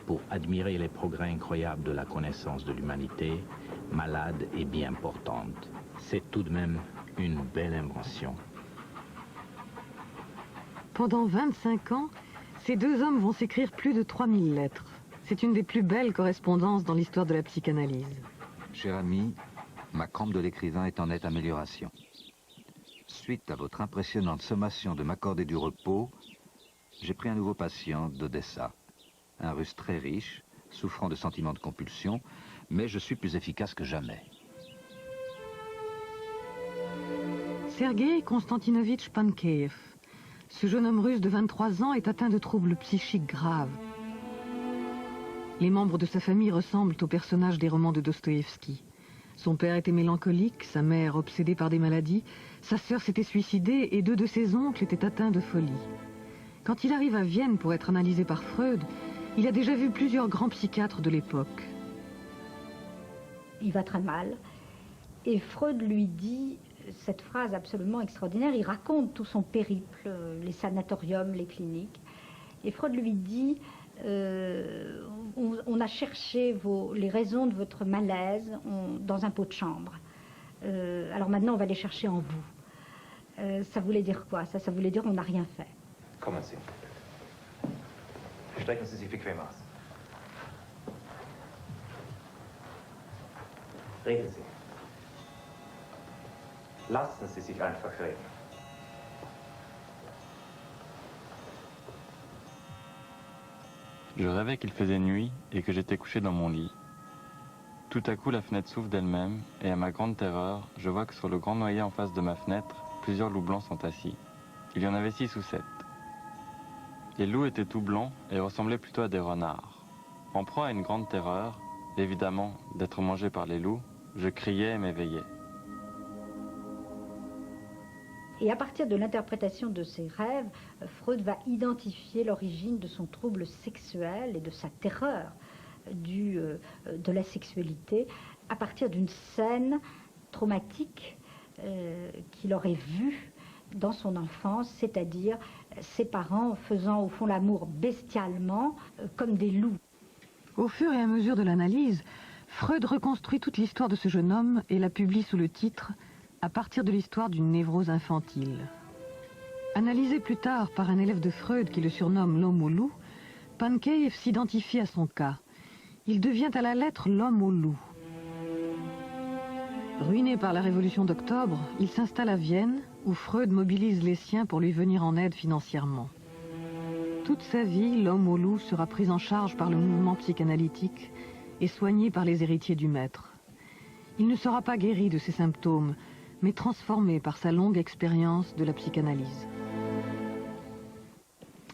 pour admirer les progrès incroyables de la connaissance de l'humanité, malade et bien portante. C'est tout de même une belle invention. Pendant 25 ans, ces deux hommes vont s'écrire plus de 3000 lettres. C'est une des plus belles correspondances dans l'histoire de la psychanalyse. Cher ami, ma crampe de l'écrivain est en nette amélioration. Suite à votre impressionnante sommation de m'accorder du repos, j'ai pris un nouveau patient d'Odessa. Un Russe très riche, souffrant de sentiments de compulsion, mais je suis plus efficace que jamais. Sergei Konstantinovitch Pankeev. Ce jeune homme russe de 23 ans est atteint de troubles psychiques graves. Les membres de sa famille ressemblent aux personnages des romans de Dostoïevski. Son père était mélancolique, sa mère obsédée par des maladies, sa sœur s'était suicidée et deux de ses oncles étaient atteints de folie. Quand il arrive à Vienne pour être analysé par Freud, il a déjà vu plusieurs grands psychiatres de l'époque. Il va très mal et Freud lui dit cette phrase absolument extraordinaire. Il raconte tout son périple, les sanatoriums, les cliniques. Et Freud lui dit on a cherché les raisons de votre malaise dans un pot de chambre. Alors maintenant, on va les chercher en vous. Ça voulait dire quoi? Ça voulait dire on n'a rien fait. Kommen Sie. Strecken Sie sich bequem aus. Reden Sie. Lassen Sie sich einfach reden. Je rêvais qu'il faisait nuit et que j'étais couché dans mon lit. Tout à coup, la fenêtre s'ouvre d'elle-même et à ma grande terreur, je vois que sur le grand noyer en face de ma fenêtre, plusieurs loups blancs sont assis. Il y en avait 6 ou 7. Les loups étaient tout blancs et ressemblaient plutôt à des renards. En proie à une grande terreur, évidemment d'être mangé par les loups, je criais et m'éveillais. Et à partir de l'interprétation de ces rêves, Freud va identifier l'origine de son trouble sexuel et de sa terreur de la sexualité à partir d'une scène traumatique qu'il aurait vue dans son enfance, c'est-à-dire ses parents faisant au fond l'amour bestialement comme des loups. Au fur et à mesure de l'analyse, Freud reconstruit toute l'histoire de ce jeune homme et la publie sous le titre « À partir de l'histoire d'une névrose infantile ». Analysé plus tard par un élève de Freud qui le surnomme l'homme au loup, Pankeïev s'identifie à son cas. Il devient à la lettre l'homme au loup. Ruiné par la Révolution d'Octobre, il s'installe à Vienne, où Freud mobilise les siens pour lui venir en aide financièrement. Toute sa vie, l'homme au loup sera pris en charge par le mouvement psychanalytique et soigné par les héritiers du maître. Il ne sera pas guéri de ses symptômes, mais transformé par sa longue expérience de la psychanalyse.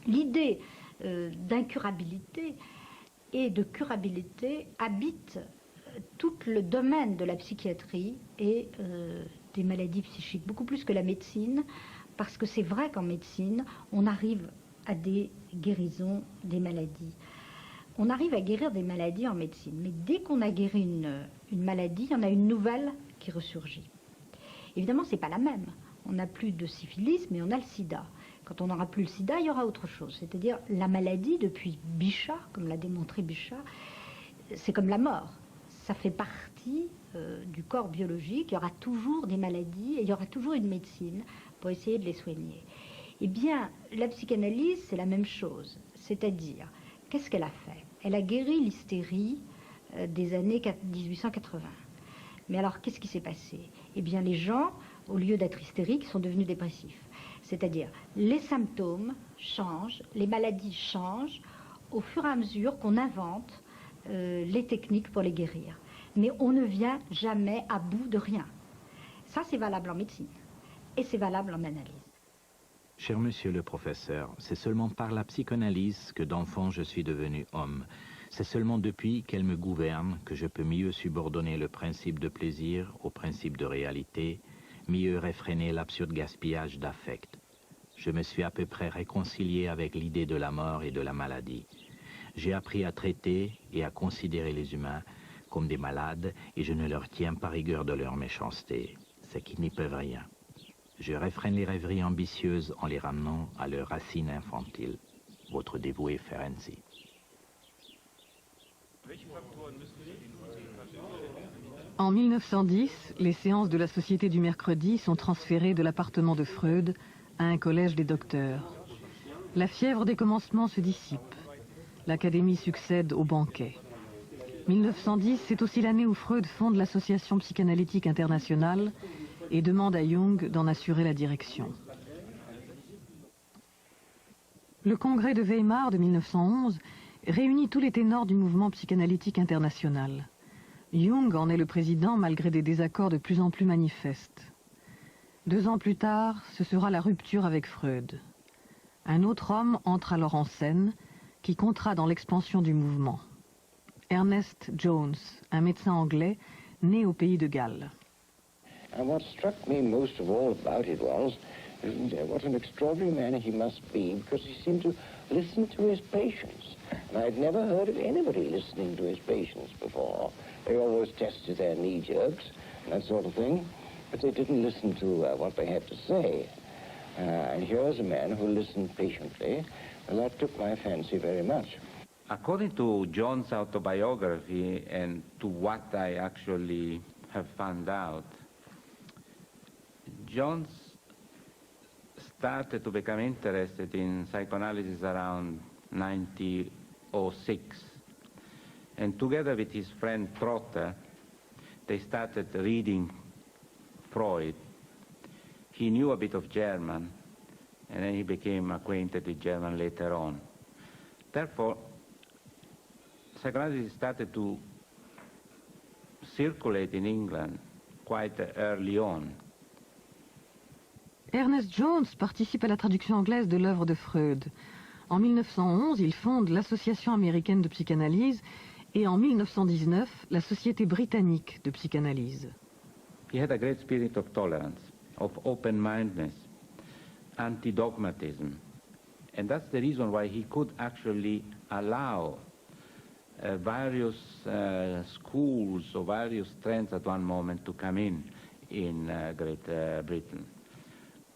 L'idée d'incurabilité et de curabilité habite tout le domaine de la psychiatrie et des maladies psychiques, beaucoup plus que la médecine, parce que c'est vrai qu'en médecine, on arrive à des guérisons des maladies. On arrive à guérir des maladies en médecine, mais dès qu'on a guéri une maladie, il y en a une nouvelle qui ressurgit. Évidemment, ce n'est pas la même. On n'a plus de syphilis, mais on a le sida. Quand on n'aura plus le sida, il y aura autre chose. C'est-à-dire la maladie, depuis Bichat, comme l'a démontré Bichat, c'est comme la mort. Ça fait partie du corps biologique. Il y aura toujours des maladies et il y aura toujours une médecine pour essayer de les soigner. Eh bien, la psychanalyse, c'est la même chose. C'est-à-dire, qu'est-ce qu'elle a fait? Elle a guéri l'hystérie des années 1880. Mais alors, qu'est-ce qui s'est passé? Eh bien, les gens, au lieu d'être hystériques, sont devenus dépressifs. C'est-à-dire, les symptômes changent, les maladies changent au fur et à mesure qu'on invente les techniques pour les guérir. Mais on ne vient jamais à bout de rien. Ça, c'est valable en médecine et c'est valable en analyse. Cher monsieur le professeur, c'est seulement par la psychanalyse que d'enfant je suis devenu homme. C'est seulement depuis qu'elle me gouverne que je peux mieux subordonner le principe de plaisir au principe de réalité, mieux réfréner l'absurde gaspillage d'affect. Je me suis à peu près réconcilié avec l'idée de la mort et de la maladie. J'ai appris à traiter et à considérer les humains comme des malades et je ne leur tiens pas rigueur de leur méchanceté, c'est qu'ils n'y peuvent rien. Je réfrène les rêveries ambitieuses en les ramenant à leurs racines infantiles. Votre dévoué Ferenczi. En 1910, les séances de la Société du mercredi sont transférées de l'appartement de Freud à un collège des docteurs. La fièvre des commencements se dissipe. L'Académie succède au banquet. 1910, c'est aussi l'année où Freud fonde l'Association psychanalytique internationale et demande à Jung d'en assurer la direction. Le congrès de Weimar de 1911 réunit tous les ténors du mouvement psychanalytique international. Jung en est le président malgré des désaccords de plus en plus manifestes. 2 ans plus tard, ce sera la rupture avec Freud. Un autre homme entre alors en scène qui comptera dans l'expansion du mouvement. Ernest Jones, un médecin anglais né au pays de Galles. And what struck me most of all about it was what an extraordinary man he must be, because he seemed to listen to his patients. And I'd never heard of anybody listening to his patients before. They always tested their knee jerks and that sort of thing, but they didn't listen to what they had to say. And here's a man who listened patiently, and that took my fancy very much. According to Jones' autobiography and to what I actually have found out, Jones started to become interested in psychoanalysis around 1906. And together with his friend Trotter, they started reading Freud. He knew a bit of German, and then he became acquainted with German later on. Therefore, psychoanalysis started to circulate in England quite early on. Ernest Jones participe à la traduction anglaise de l'œuvre de Freud. En 1911, il fonde l'Association américaine de psychanalyse et en 1919, la Société britannique de psychanalyse. He had a great spirit of tolerance, of open-mindedness, anti-dogmatism. And that's the reason why he could actually allow various schools or various trends at one moment to come in Great Britain.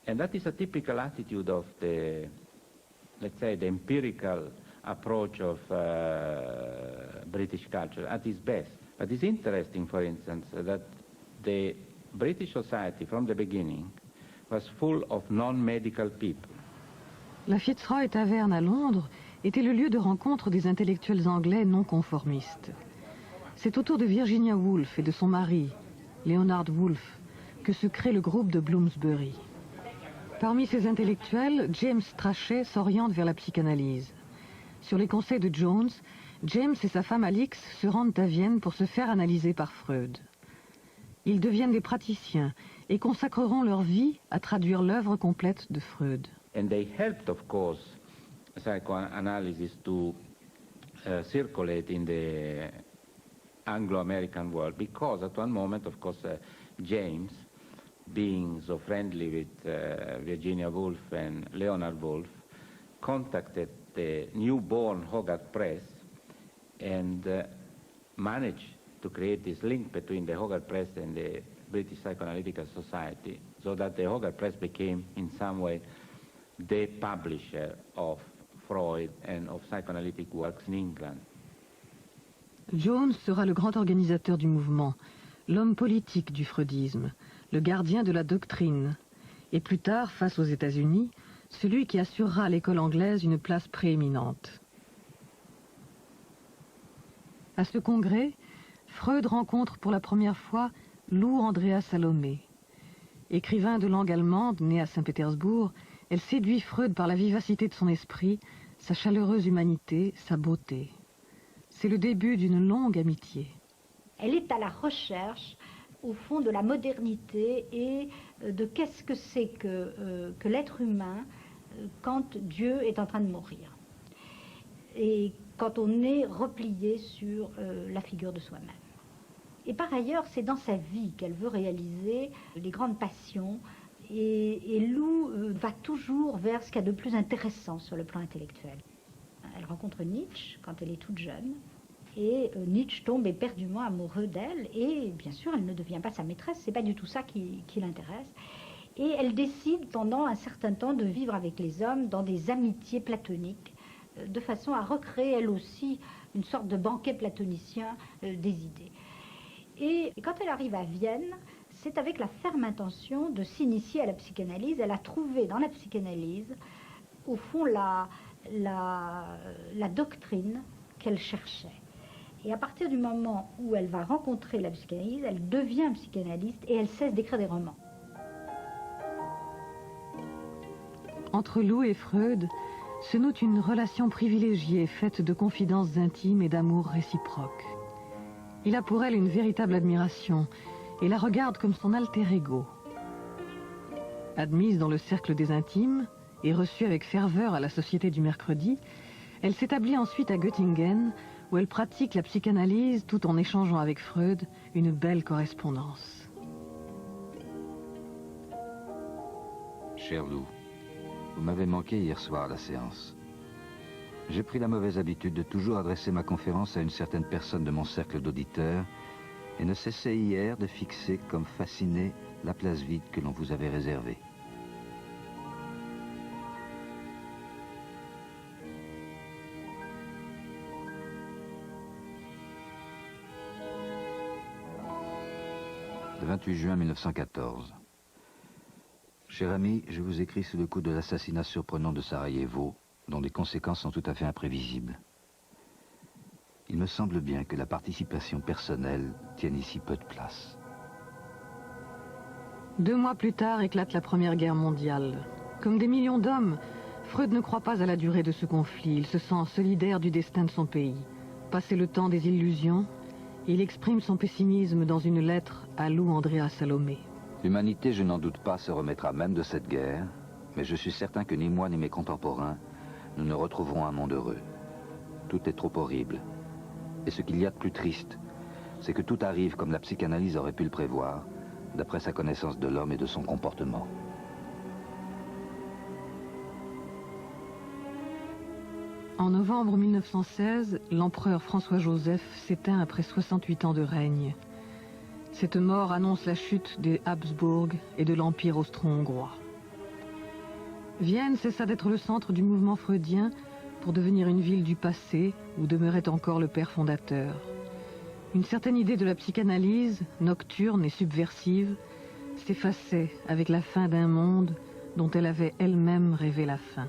And that is a typical attitude of the, let's say, the empirical approach of British culture at its best. But it's interesting, for instance, that the British society from the beginning was full of non-medical people. La Fitzroy Tavern à Londres était le lieu de rencontre des intellectuels anglais non conformistes. C'est autour de Virginia Woolf et de son mari, Leonard Woolf, que se crée le groupe de Bloomsbury. Parmi ces intellectuels, James Strachey s'oriente vers la psychanalyse. Sur les conseils de Jones, James et sa femme Alix se rendent à Vienne pour se faire analyser par Freud. Ils deviennent des praticiens et consacreront leur vie à traduire l'œuvre complète de Freud. And they helped, of course, psychoanalysis to circulate in the Anglo-American world, because at one moment, of course, James, being so friendly with Virginia Woolf and Leonard Woolf, contacted the newborn Hogarth Press and managed to create this link between the Hogarth Press and the British Psychoanalytical Society, so that the Hogarth Press became, in some way, the publisher of Freud and of psychoanalytic works in England. Jones sera le grand organisateur du mouvement, l'homme politique du freudisme, le gardien de la doctrine, et plus tard, face aux États-Unis, celui qui assurera à l'école anglaise une place prééminente. À ce congrès, Freud rencontre pour la première fois Lou Andrea Salomé. Écrivain de langue allemande, né à Saint-Pétersbourg, elle séduit Freud par la vivacité de son esprit, sa chaleureuse humanité, sa beauté. C'est le début d'une longue amitié. Elle est à la recherche, au fond, de la modernité et de qu'est-ce que c'est que l'être humain quand Dieu est en train de mourir. Et quand on est replié sur la figure de soi-même. Et par ailleurs, c'est dans sa vie qu'elle veut réaliser les grandes passions. Et Lou va toujours vers ce qu'il y a de plus intéressant sur le plan intellectuel. Elle rencontre Nietzsche quand elle est toute jeune. Et Nietzsche tombe éperdument amoureux d'elle. Et bien sûr, elle ne devient pas sa maîtresse. C'est pas du tout ça qui l'intéresse. Et elle décide pendant un certain temps de vivre avec les hommes dans des amitiés platoniques, de façon à recréer elle aussi une sorte de banquet platonicien des idées. Et quand elle arrive à Vienne, c'est avec la ferme intention de s'initier à la psychanalyse. Elle a trouvé dans la psychanalyse, au fond, la doctrine qu'elle cherchait. Et à partir du moment où elle va rencontrer la psychanalyse, elle devient psychanalyste et elle cesse d'écrire des romans. Entre Lou et Freud se noue une relation privilégiée faite de confidences intimes et d'amour réciproque. Il a pour elle une véritable admiration et la regarde comme son alter ego. Admise dans le cercle des intimes et reçue avec ferveur à la Société du mercredi, elle s'établit ensuite à Göttingen où elle pratique la psychanalyse tout en échangeant avec Freud une belle correspondance. Cher Lou, vous m'avez manqué hier soir à la séance. J'ai pris la mauvaise habitude de toujours adresser ma conférence à une certaine personne de mon cercle d'auditeurs et ne cessais hier de fixer comme fasciné la place vide que l'on vous avait réservée. 28 juin 1914. Cher ami, je vous écris sous le coup de l'assassinat surprenant de Sarajevo, dont les conséquences sont tout à fait imprévisibles. Il me semble bien que la participation personnelle tienne ici peu de place. 2 mois plus tard éclate la Première Guerre mondiale. Comme des millions d'hommes, Freud ne croit pas à la durée de ce conflit. Il se sent solidaire du destin de son pays. Passé le temps des illusions, il exprime son pessimisme dans une lettre à Lou Andrea Salomé. L'humanité, je n'en doute pas, se remettra même de cette guerre, mais je suis certain que ni moi ni mes contemporains, nous ne retrouverons un monde heureux. Tout est trop horrible. Et ce qu'il y a de plus triste, c'est que tout arrive comme la psychanalyse aurait pu le prévoir, d'après sa connaissance de l'homme et de son comportement. En novembre 1916, l'empereur François-Joseph s'éteint après 68 ans de règne. Cette mort annonce la chute des Habsbourg et de l'Empire austro-hongrois. Vienne cessa d'être le centre du mouvement freudien pour devenir une ville du passé où demeurait encore le père fondateur. Une certaine idée de la psychanalyse, nocturne et subversive, s'effaçait avec la fin d'un monde dont elle avait elle-même rêvé la fin.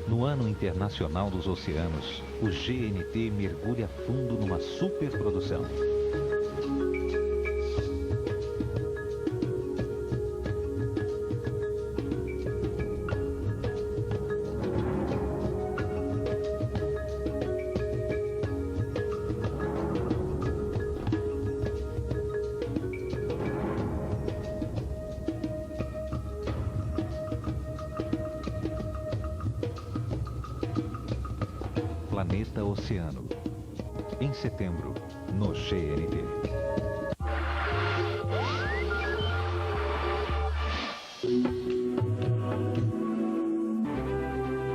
No Ano Internacional dos Oceanos, o GNT mergulha fundo numa superprodução. Planeta Oceano. Em setembro, no GNT.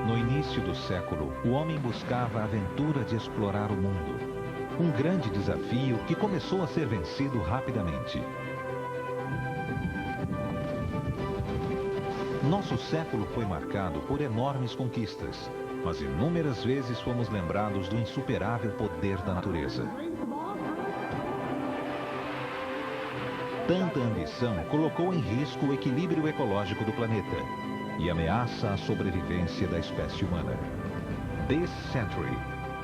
No início do século, o homem buscava a aventura de explorar o mundo. Um grande desafio que começou a ser vencido rapidamente. Nosso século foi marcado por enormes conquistas, mas inúmeras vezes fomos lembrados do insuperável poder da natureza. Tanta ambição colocou em risco o equilíbrio ecológico do planeta e ameaça a sobrevivência da espécie humana. This Century,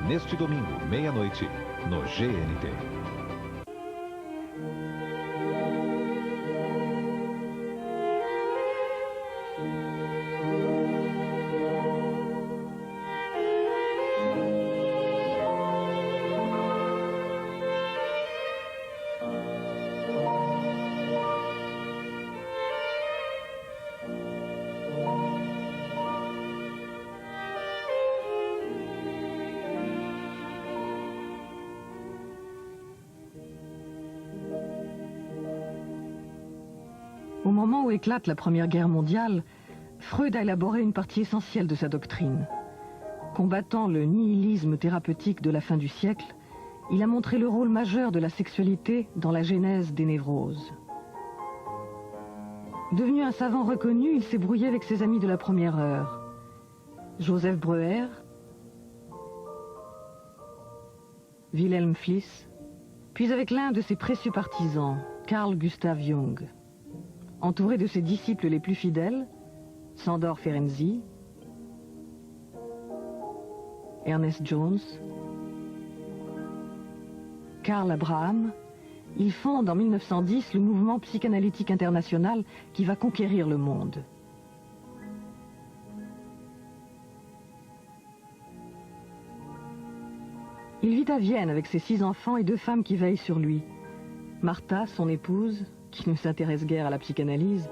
neste domingo, meia-noite, no GNT. Au moment où éclate la Première Guerre mondiale, Freud a élaboré une partie essentielle de sa doctrine. Combattant le nihilisme thérapeutique de la fin du siècle, il a montré le rôle majeur de la sexualité dans la genèse des névroses. Devenu un savant reconnu, il s'est brouillé avec ses amis de la première heure. Joseph Breuer, Wilhelm Fliess, puis avec l'un de ses précieux partisans, Carl Gustav Jung. Entouré de ses disciples les plus fidèles, Sándor Ferenczi, Ernest Jones, Karl Abraham, il fonde en 1910 le mouvement psychanalytique international qui va conquérir le monde. Il vit à Vienne avec ses 6 enfants et 2 femmes qui veillent sur lui. Martha, son épouse, qui ne s'intéresse guère à la psychanalyse,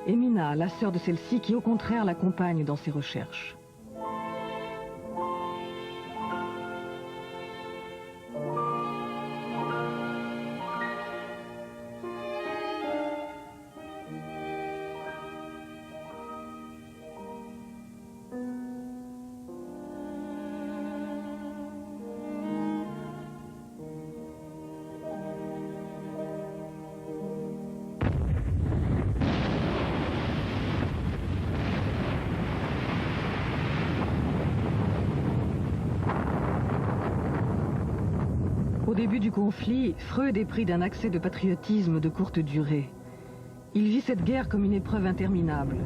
et Mina, la sœur de celle-ci, qui au contraire l'accompagne dans ses recherches. début du conflit, Freud est pris d'un accès de patriotisme de courte durée. Il vit cette guerre comme une épreuve interminable,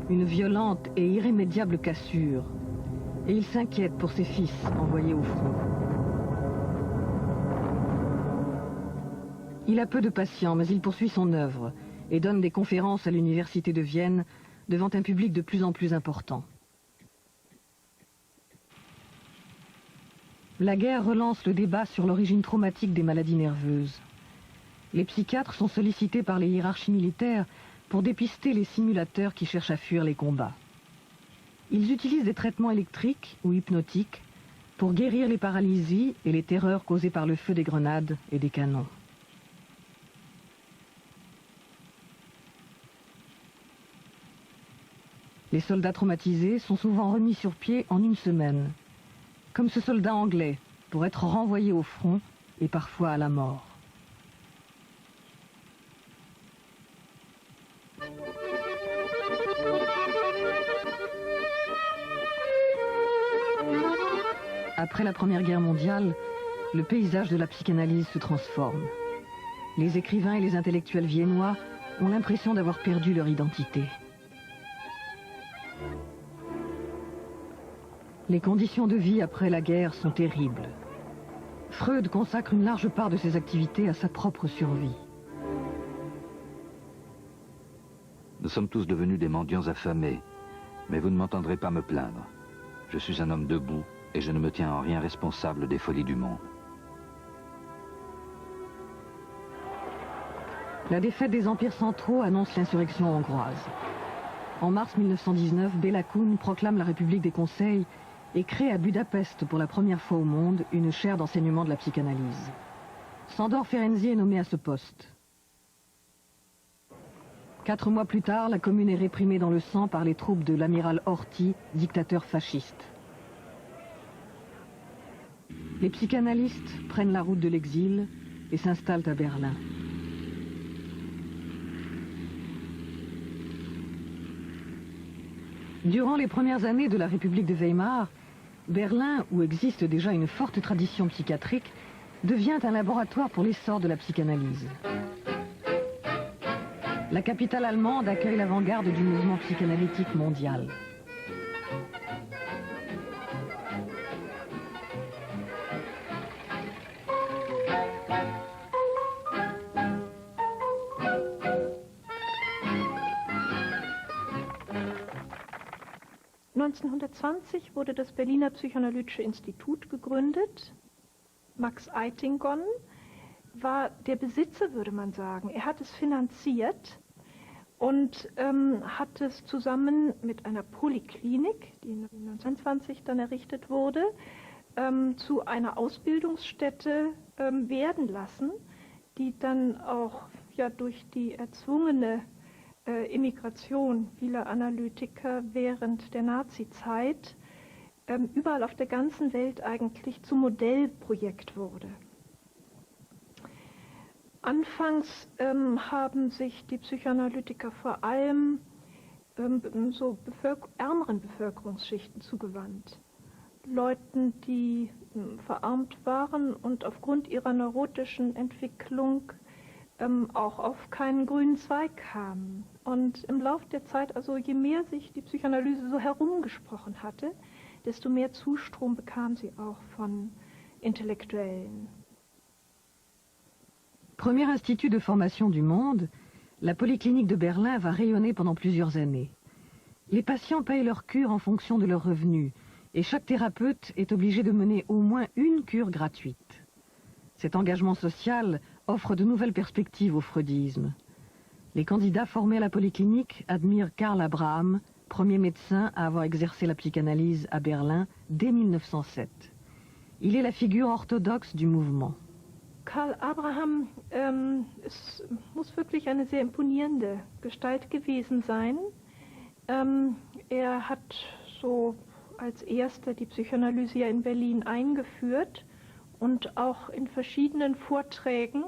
une violente et irrémédiable cassure. Et il s'inquiète pour ses fils envoyés au front. Il a peu de patients, mais il poursuit son œuvre et donne des conférences à l'université de Vienne devant un public de plus en plus important. La guerre relance le débat sur l'origine traumatique des maladies nerveuses. Les psychiatres sont sollicités par les hiérarchies militaires pour dépister les simulateurs qui cherchent à fuir les combats. Ils utilisent des traitements électriques ou hypnotiques pour guérir les paralysies et les terreurs causées par le feu des grenades et des canons. Les soldats traumatisés sont souvent remis sur pied en une semaine, comme ce soldat anglais, pour être renvoyé au front et parfois à la mort. Après la Première Guerre mondiale, le paysage de la psychanalyse se transforme. Les écrivains et les intellectuels viennois ont l'impression d'avoir perdu leur identité. Les conditions de vie après la guerre sont terribles. Freud consacre une large part de ses activités à sa propre survie. Nous sommes tous devenus des mendiants affamés, mais vous ne m'entendrez pas me plaindre. Je suis un homme debout et je ne me tiens en rien responsable des folies du monde. La défaite des empires centraux annonce l'insurrection hongroise. En mars 1919, Béla Kun proclame la République des Conseils et crée à Budapest pour la première fois au monde une chaire d'enseignement de la psychanalyse. Sándor Ferenczi est nommé à ce poste. 4 mois plus tard, la commune est réprimée dans le sang par les troupes de l'amiral Horthy, dictateur fasciste. Les psychanalystes prennent la route de l'exil et s'installent à Berlin. Durant les premières années de la République de Weimar, Berlin, où existe déjà une forte tradition psychiatrique, devient un laboratoire pour l'essor de la psychanalyse. La capitale allemande accueille l'avant-garde du mouvement psychanalytique mondial. (1920) wurde das Berliner Psychoanalytische Institut gegründet. Max Eitingon war der Besitzer, würde man sagen. Er hat es finanziert und hat es zusammen mit einer Poliklinik, die 1920 dann errichtet wurde, zu einer Ausbildungsstätte werden lassen, die dann auch ja, durch die erzwungene Immigration vieler Analytiker während der Nazizeit überall auf der ganzen Welt eigentlich zum Modellprojekt wurde. Anfangs haben sich die Psychoanalytiker vor allem so ärmeren Bevölkerungsschichten zugewandt. Leuten, die verarmt waren und aufgrund ihrer neurotischen Entwicklung auch auf keinen grünen Zweig kamen. Und im Laufe der Zeit, also je mehr sich die Psychoanalyse so herumgesprochen hatte, desto mehr Zustrom bekam sie auch von Intellektuellen. Premier institut de formation du monde, la Polyclinique de Berlin va rayonner pendant plusieurs années. Les patients payent leur cure en fonction de leurs revenus et chaque thérapeute est obligé de mener au moins une cure gratuite. Cet engagement social offre de nouvelles perspectives au freudisme. Les candidats formés à la Polyclinique admirent Karl Abraham, premier médecin à avoir exercé la psychanalyse à Berlin dès 1907. Il est la figure orthodoxe du mouvement. Karl Abraham muss wirklich eine sehr imponierende Gestalt gewesen sein. Er hat so als erster die Psychoanalyse ja in Berlin eingeführt und auch in verschiedenen Vorträgen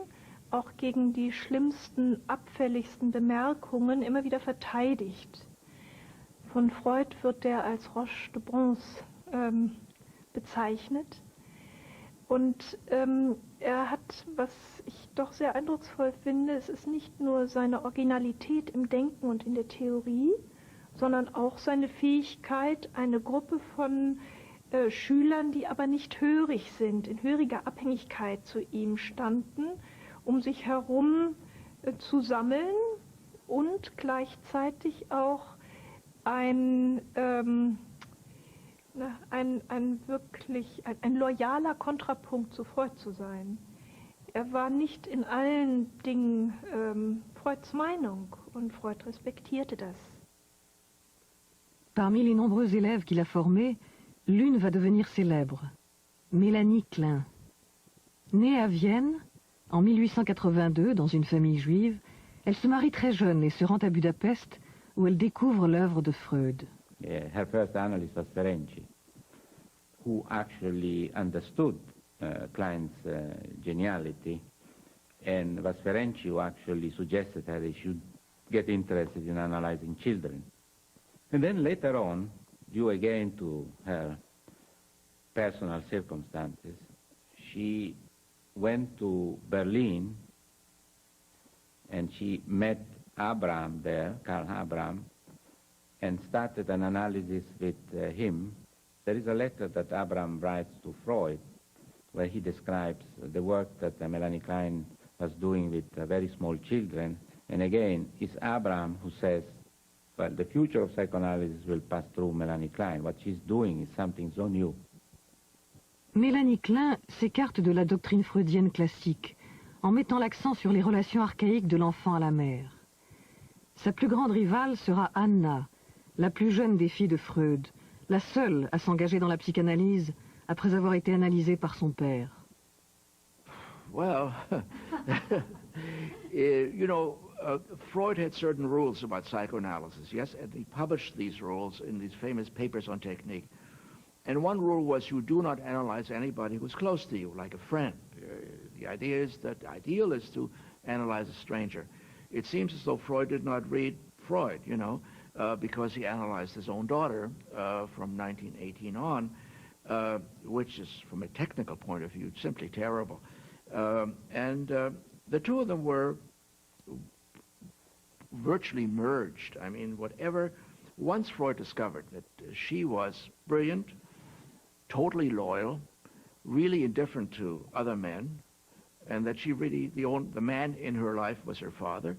auch gegen die schlimmsten, abfälligsten Bemerkungen immer wieder verteidigt. Von Freud wird er als Roche de Bronze bezeichnet. Und er hat, was ich doch sehr eindrucksvoll finde, es ist nicht nur seine Originalität im Denken und in der Theorie, sondern auch seine Fähigkeit, eine Gruppe von Schülern, die aber nicht hörig sind, in höriger Abhängigkeit zu ihm standen, um sich herum zu sammeln und gleichzeitig auch ein loyaler Kontrapunkt zu Freud zu sein. Er war nicht in allen Dingen Freuds Meinung und Freud respektierte das. Parmi les nombreux élèves qu'il a formés, l'une va devenir célèbre, Mélanie Klein. Née à Vienne, en 1882, dans une famille juive, elle se marie très jeune et se rend à Budapest, où elle découvre l'œuvre de Freud. Her first analyst was Ferenczi, who actually understood Klein's geniality, and was Ferenczi who actually suggested that he should get interested in analyzing children. And then later on, due again to her personal circumstances, she went to Berlin and she met Abraham there, Karl Abraham, and started an analysis with him. There is a letter that Abraham writes to Freud where he describes the work that Melanie Klein was doing with very small children. And again, it's Abraham who says, well, the future of psychoanalysis will pass through Melanie Klein. What she's doing is something so new. Mélanie Klein s'écarte de la doctrine freudienne classique en mettant l'accent sur les relations archaïques de l'enfant à la mère. Sa plus grande rivale sera Anna, la plus jeune des filles de Freud, la seule à s'engager dans la psychanalyse après avoir été analysée par son père. Well, you know, Freud had certain rules about psychoanalysis, yes, and he published these rules in these famous papers on technique. And one rule was you do not analyze anybody who's close to you, like a friend. The idea is that the ideal is to analyze a stranger. It seems as though Freud did not read Freud, you know, because he analyzed his own daughter from 1918 on, which is, from a technical point of view, simply terrible. The two of them were virtually merged. I mean, once Freud discovered that she was brilliant, totally loyal, really indifferent to other men, and that she really, the man in her life was her father,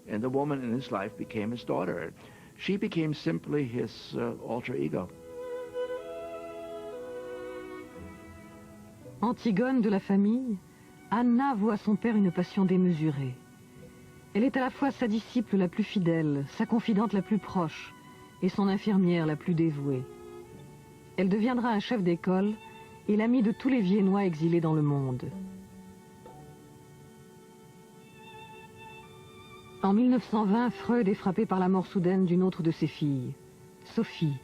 and the woman in his life became his daughter. She became simply his alter ego. Antigone de la famille, Anna voit à son père une passion démesurée. Elle est à la fois sa disciple la plus fidèle, sa confidente la plus proche et son infirmière la plus dévouée. Elle deviendra un chef d'école et l'amie de tous les Viennois exilés dans le monde. En 1920, Freud est frappé par la mort soudaine d'une autre de ses filles, Sophie,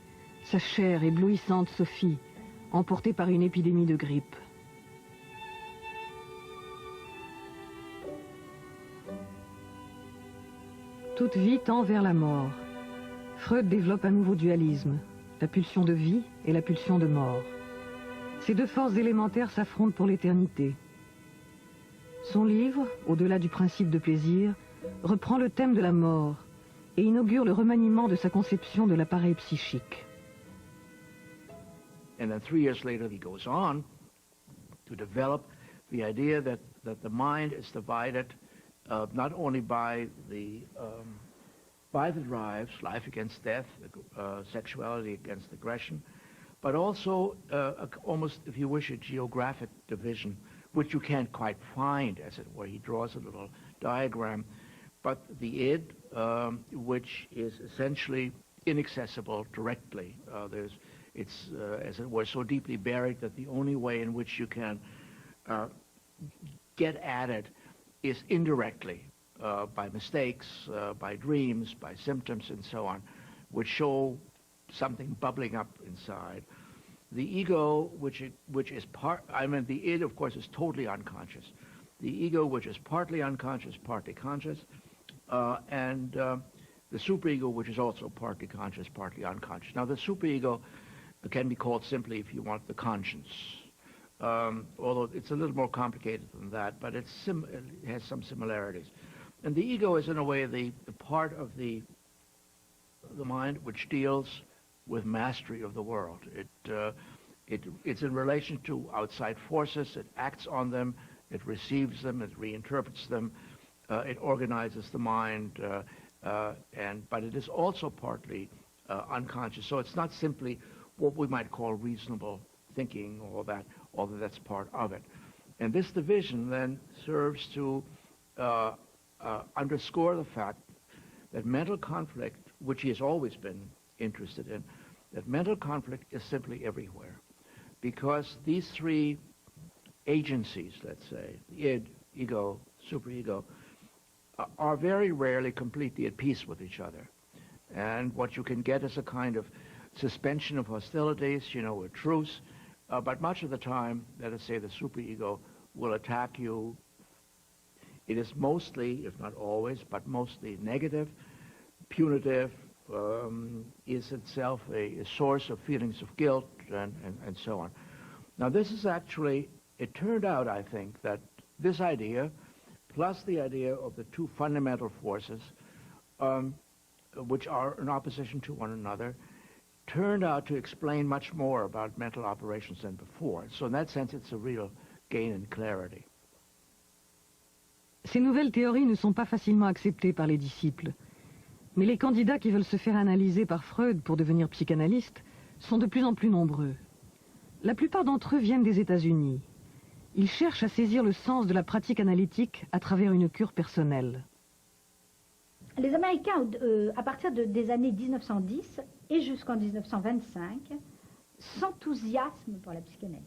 sa chère, éblouissante Sophie, emportée par une épidémie de grippe. Toute vie tend vers la mort. Freud développe un nouveau dualisme, la pulsion de vie et la pulsion de mort. Ces deux forces élémentaires s'affrontent pour l'éternité. Son livre, Au-delà du principe de plaisir, reprend le thème de la mort et inaugure le remaniement de sa conception de l'appareil psychique. And then 3 years later, he goes on to develop the idea that the mind is divided not only by the drives, life against death, sexuality against aggression, but also almost, if you wish, a geographic division, which you can't quite find, as it were. He draws a little diagram. But the id, which is essentially inaccessible directly, it's, as it were, so deeply buried that the only way in which you can get at it is indirectly, by mistakes, by dreams, by symptoms, and so on, which show something bubbling up inside. The ego, which is the id, of course, is totally unconscious. The ego, which is partly unconscious, partly conscious, and the superego, which is also partly conscious, partly unconscious. Now, the superego can be called simply, if you want, the conscience. although it's a little more complicated than that, but it has some similarities. And the ego is, in a way, the part of the mind which deals with mastery of the world. It's in relation to outside forces. It acts on them. It receives them. It reinterprets them. It organizes the mind. But it is also partly unconscious. So it's not simply what we might call reasonable thinking, although that's part of it. And this division then serves to underscore the fact that mental conflict, which he has always been interested in, that mental conflict is simply everywhere. Because these three agencies, let's say, id, ego, superego, are very rarely completely at peace with each other. And what you can get is a kind of suspension of hostilities, a truce, but much of the time, let us say, the superego will attack you. It is mostly, if not always, but mostly negative, punitive, is itself a source of feelings of guilt, and so on. Now, this is actually, it turned out, I think, that this idea, plus the idea of the two fundamental forces, which are in opposition to one another, turned out to explain much more about mental operations than before. So in that sense, it's a real gain in clarity. Ces nouvelles théories ne sont pas facilement acceptées par les disciples. Mais les candidats qui veulent se faire analyser par Freud pour devenir psychanalystes sont de plus en plus nombreux. La plupart d'entre eux viennent des États-Unis. Ils cherchent à saisir le sens de la pratique analytique à travers une cure personnelle. Les Américains, à partir des années 1910 et jusqu'en 1925, s'enthousiasment pour la psychanalyse.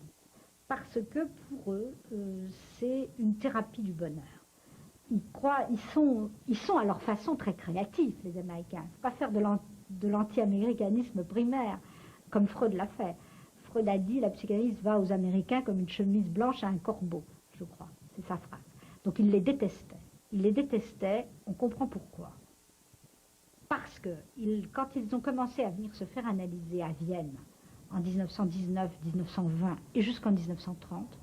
Parce que pour eux, c'est une thérapie du bonheur. Ils sont à leur façon très créatifs, les Américains. Il ne faut pas faire de l'anti-américanisme primaire, comme Freud l'a fait. Freud a dit, la psychanalyse va aux Américains comme une chemise blanche à un corbeau, je crois. C'est sa phrase. Donc il les détestait. Il les détestait, on comprend pourquoi. Parce que quand ils ont commencé à venir se faire analyser à Vienne, en 1919, 1920 et jusqu'en 1930,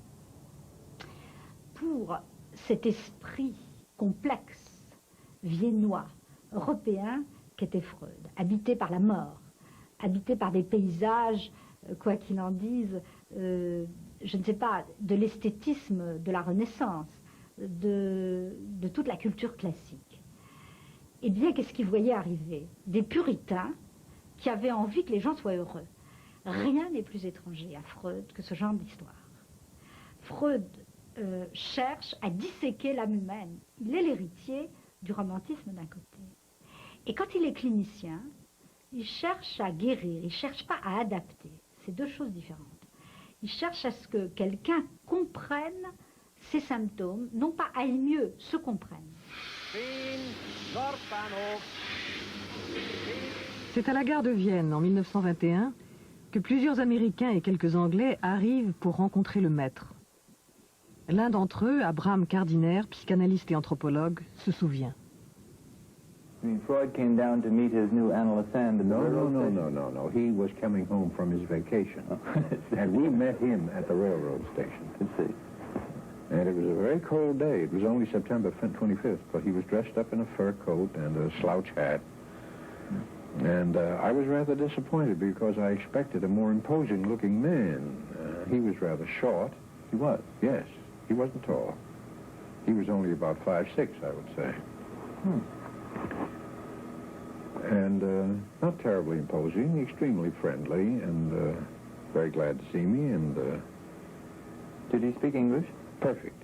pour cet esprit complexe, viennois, européen, qu'était Freud, habité par la mort, habité par des paysages, quoi qu'il en dise, je ne sais pas, de l'esthétisme de la Renaissance, de toute la culture classique. Eh bien, qu'est-ce qu'ils voyaient arriver? Des puritains qui avaient envie que les gens soient heureux. Rien n'est plus étranger à Freud que ce genre d'histoire. Freud cherche à disséquer l'âme humaine. Il est l'héritier du romantisme d'un côté. Et quand il est clinicien, il cherche à guérir, il ne cherche pas à adapter. C'est deux choses différentes. Il cherche à ce que quelqu'un comprenne ses symptômes, non pas aille mieux, se comprenne. C'est à la gare de Vienne, en 1921, que plusieurs Américains et quelques Anglais arrivent pour rencontrer le maître. L'un d'entre eux, Abraham Gardiner, psychanalyste et anthropologue, se souvient. Freud came down to meet his new analyst and No. He was coming home from his vacation. And we met him at the railroad station. Let's see. And it was a very cold day. It was only September 25th, but he was dressed up in a fur coat and a slouch hat. And I was rather disappointed because I expected a more imposing-looking man. He was rather short. He was? Yes. He wasn't tall. He was only about 5'6", I would say. And not terribly imposing, extremely friendly, and very glad to see me, and... Did he speak English? Perfect.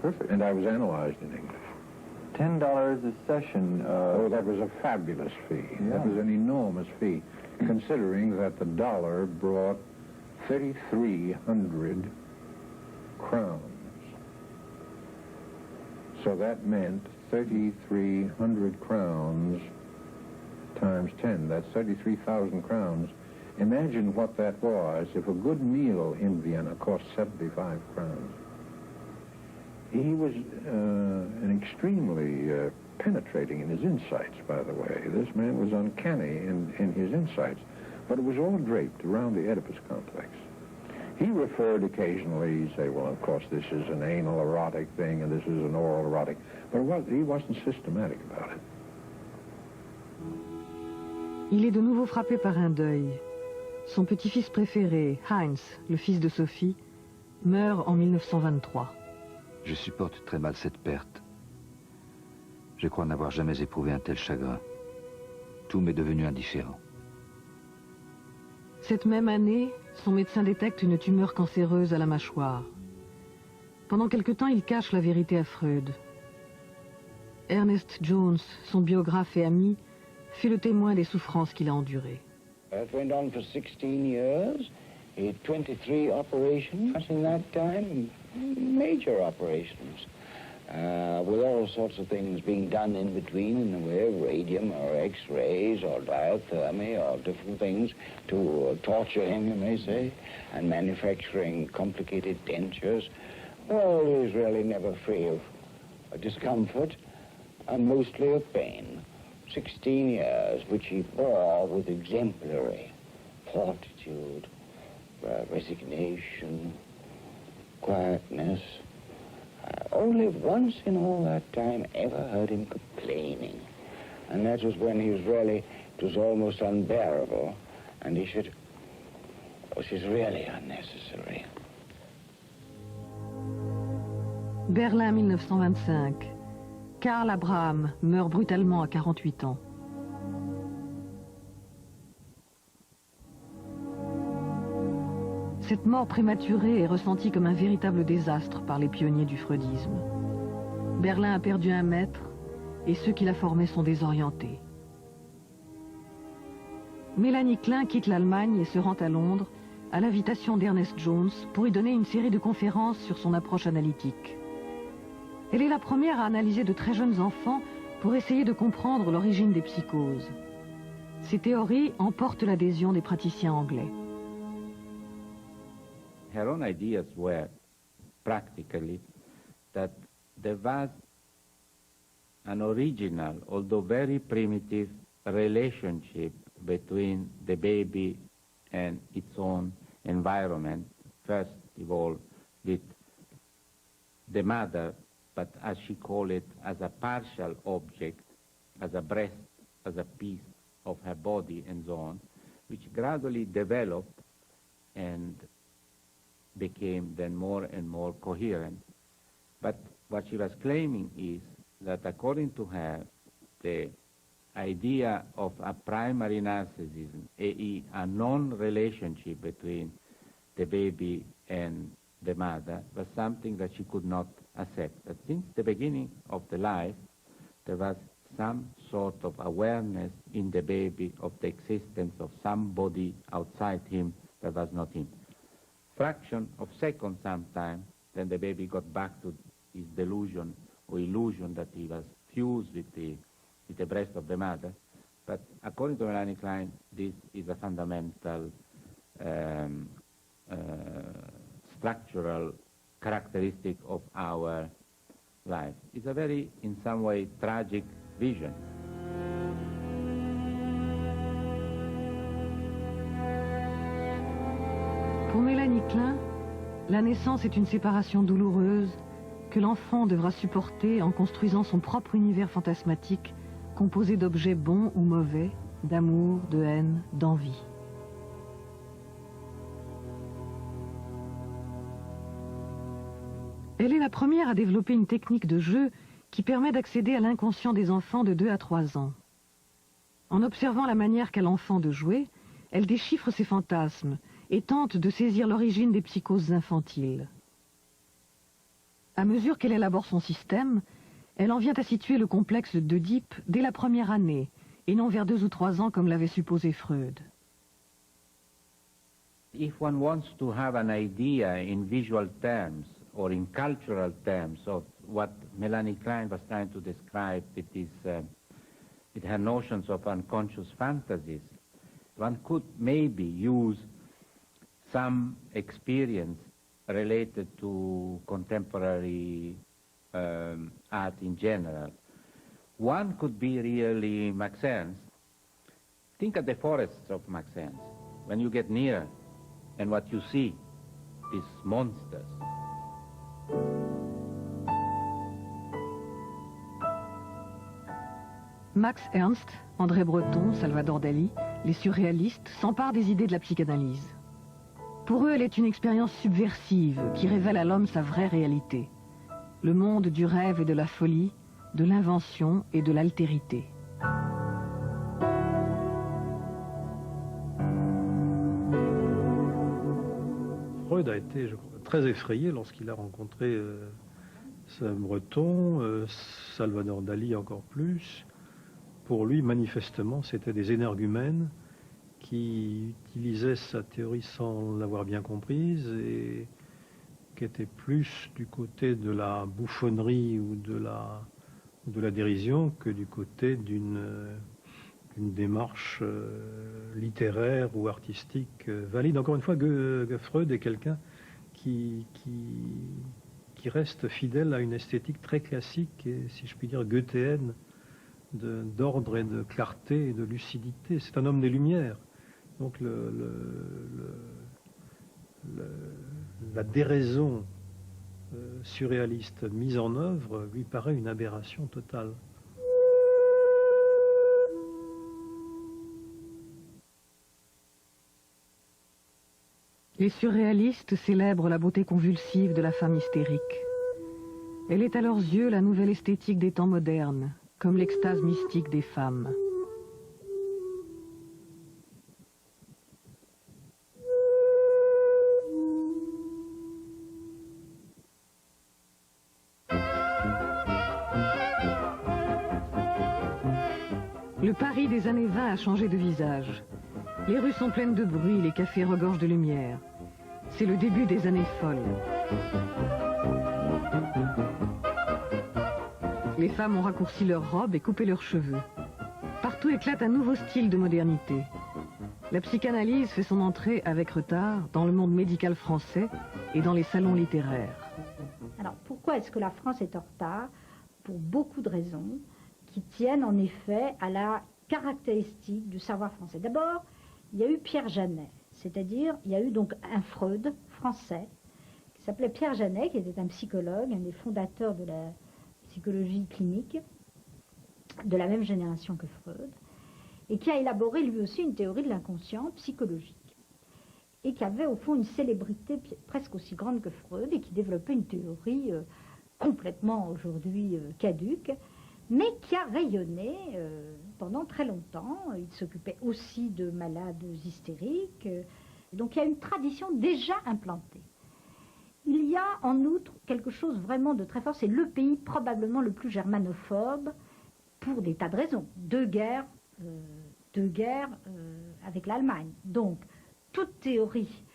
Perfect. And I was analyzed in English. $10 a session. Oh, that was a fabulous fee. Yeah. That was an enormous fee, considering that the dollar brought 3,300 crowns. So that meant 3,300 crowns times 10. That's 33,000 crowns. Imagine what that was if a good meal in Vienna cost 75 crowns. He was an extremely penetrating in his insights, by the way. This man was uncanny in his insights. But it was all draped around the Oedipus complex. He referred occasionally, he'd say, well, of course, this is an anal erotic thing and this is an oral erotic, but he wasn't systematic about it. Il est de nouveau frappé par un deuil. Son petit-fils préféré, Heinz, le fils de Sophie, meurt en 1923. Je supporte très mal cette perte. Je crois n'avoir jamais éprouvé un tel chagrin. Tout m'est devenu indifférent. Cette même année, son médecin détecte une tumeur cancéreuse à la mâchoire. Pendant quelque temps, il cache la vérité à Freud. Ernest Jones, son biographe et ami, fut le témoin des souffrances qu'il a endurées. It went on for 16 years. He had 23 operations in that time, major operations, with all sorts of things being done in between in the way of radium or X-rays or diathermy or different things to torture him, you may say, and manufacturing complicated dentures. Well, he was really never free of discomfort and mostly of pain. 16 years, which he bore with exemplary fortitude, resignation, quietness. Only once in all that time ever heard him complaining. And that was when he was really, it was almost unbearable. And he said, oh, this is really unnecessary. Berlin 1925. Karl Abraham meurt brutalement à 48 ans. Cette mort prématurée est ressentie comme un véritable désastre par les pionniers du freudisme. Berlin a perdu un maître et ceux qui la formaient sont désorientés. Mélanie Klein quitte l'Allemagne et se rend à Londres à l'invitation d'Ernest Jones pour y donner une série de conférences sur son approche analytique. Elle est la première à analyser de très jeunes enfants pour essayer de comprendre l'origine des psychoses. Ces théories emportent l'adhésion des praticiens anglais. Her own ideas were practically that there was an original, although very primitive, relationship between the baby and its own environment, first of all with the mother, but as she called it, as a partial object, as a breast, as a piece of her body and so on, which gradually developed and became then more and more coherent. But what she was claiming is that according to her, the idea of a primary narcissism, i.e. a non-relationship between the baby and the mother, was something that she could not accept. That since the beginning of the life, there was some sort of awareness in the baby of the existence of somebody outside him that was not him. Fraction of seconds sometime, then the baby got back to his delusion or illusion that he was fused with the breast of the mother. But according to Melanie Klein, this is a fundamental structural characteristic of our life. It's a very, in some way, tragic vision. Pour Mélanie Klein, la naissance est une séparation douloureuse que l'enfant devra supporter en construisant son propre univers fantasmatique composé d'objets bons ou mauvais, d'amour, de haine, d'envie. Elle est la première à développer une technique de jeu qui permet d'accéder à l'inconscient des enfants de 2 à 3 ans. En observant la manière qu'a l'enfant de jouer, elle déchiffre ses fantasmes et tente de saisir l'origine des psychoses infantiles. À mesure qu'elle élabore son système, elle en vient à situer le complexe d'Oedipe dès la première année, et non vers 2 ou 3 ans comme l'avait supposé Freud. If one wants to have an idea in visual terms or in cultural terms of what Melanie Klein was trying to describe with her notions of unconscious fantasies, one could maybe use some experience related to contemporary art in general. One could be really Max Ernst. Think of the forests of Max Ernst. When you get near and what you see, these monsters. Max Ernst, André Breton, Salvador Dali, les surréalistes s'emparent des idées de la psychanalyse. Pour eux, elle est une expérience subversive qui révèle à l'homme sa vraie réalité. Le monde du rêve et de la folie, de l'invention et de l'altérité. Freud a été, je crois, très effrayé lorsqu'il a rencontré Breton, Salvador Dali encore plus. Pour lui, manifestement, c'était des énergumènes qui utilisaient sa théorie sans l'avoir bien comprise et qui étaient plus du côté de la bouffonnerie ou de la dérision que du côté d'une démarche littéraire ou artistique valide. Encore une fois, Freud est quelqu'un qui reste fidèle à une esthétique très classique et, si je puis dire, goethéenne, d'ordre et de clarté et de lucidité. C'est un homme des Lumières. Donc la déraison surréaliste mise en œuvre lui paraît une aberration totale. Les surréalistes célèbrent la beauté convulsive de la femme hystérique. Elle est à leurs yeux la nouvelle esthétique des temps modernes, comme l'extase mystique des femmes. Le Paris des années 20 a changé de visage. Les rues sont pleines de bruit, les cafés regorgent de lumière. C'est le début des années folles. Les femmes ont raccourci leurs robes et coupé leurs cheveux. Partout éclate un nouveau style de modernité. La psychanalyse fait son entrée avec retard dans le monde médical français et dans les salons littéraires. Alors pourquoi est-ce que la France est en retard? Pour beaucoup de raisons qui tiennent en effet à la caractéristique du savoir français. D'abord, il y a eu Pierre Janet, c'est-à-dire il y a eu donc un Freud français qui s'appelait Pierre Janet, qui était un psychologue, un des fondateurs de la psychologie clinique, de la même génération que Freud, et qui a élaboré lui aussi une théorie de l'inconscient psychologique, et qui avait au fond une célébrité presque aussi grande que Freud, et qui développait une théorie complètement aujourd'hui caduque, mais qui a rayonné pendant très longtemps. Il s'occupait aussi de malades hystériques, donc il y a une tradition déjà implantée. Il y a en outre quelque chose vraiment de très fort, c'est le pays probablement le plus germanophobe pour des tas de raisons. Deux guerres avec l'Allemagne. Donc, toute théorie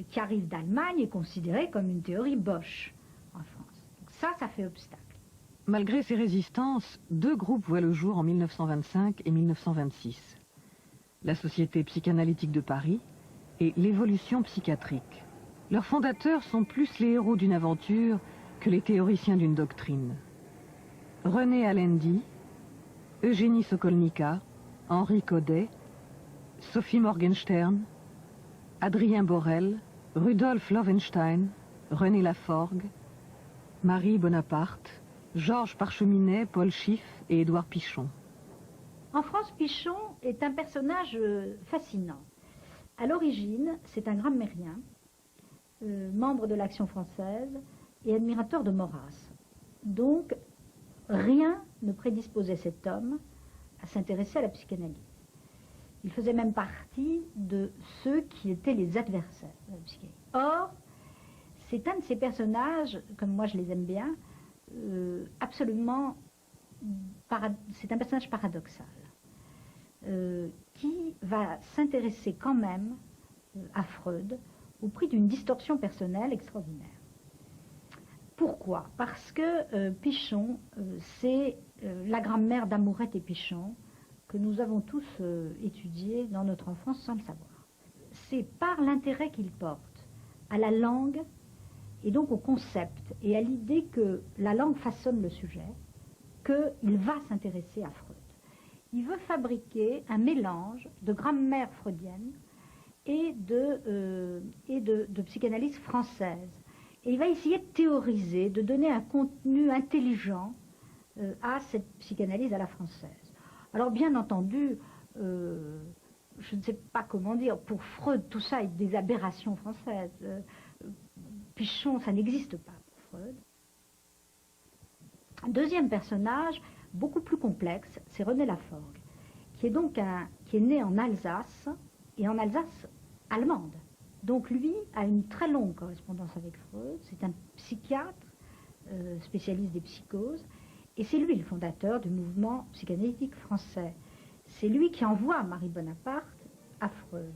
qui arrive d'Allemagne est considérée comme une théorie Bosch en France. Donc ça fait obstacle. Malgré ces résistances, deux groupes voient le jour en 1925 et 1926. La Société psychanalytique de Paris et l'Évolution psychiatrique. Leurs fondateurs sont plus les héros d'une aventure que les théoriciens d'une doctrine. René Alendi, Eugénie Sokolnika, Henri Codet, Sophie Morgenstern, Adrien Borel, Rudolf Loewenstein, René Laforgue, Marie Bonaparte, Georges Parcheminet, Paul Schiff et Édouard Pichon. En France, Pichon est un personnage fascinant. À l'origine, c'est un grammairien, membre de l'Action française et admirateur de Maurras. Donc, rien ne prédisposait cet homme à s'intéresser à la psychanalyse. Il faisait même partie de ceux qui étaient les adversaires de la psychanalyse. Or, c'est un de ces personnages, comme moi je les aime bien, c'est un personnage paradoxal qui va s'intéresser quand même à Freud au prix d'une distorsion personnelle extraordinaire. Pourquoi? Parce que Pichon, c'est la grammaire d'Amourette et Pichon que nous avons tous étudié dans notre enfance sans le savoir. C'est par l'intérêt qu'il porte à la langue et donc au concept et à l'idée que la langue façonne le sujet, qu'il va s'intéresser à Freud. Il veut fabriquer un mélange de grammaire freudienne et de psychanalyse française. Et il va essayer de théoriser, de donner un contenu intelligent à cette psychanalyse à la française. Alors bien entendu, je ne sais pas comment dire, pour Freud, tout ça est des aberrations françaises. Pichon, ça n'existe pas pour Freud. Un deuxième personnage, beaucoup plus complexe, c'est René Laforgue, qui est né en Alsace, et en Alsace allemande. Donc lui a une très longue correspondance avec Freud, c'est un psychiatre, spécialiste des psychoses, et c'est lui le fondateur du mouvement psychanalytique français. C'est lui qui envoie Marie Bonaparte à Freud.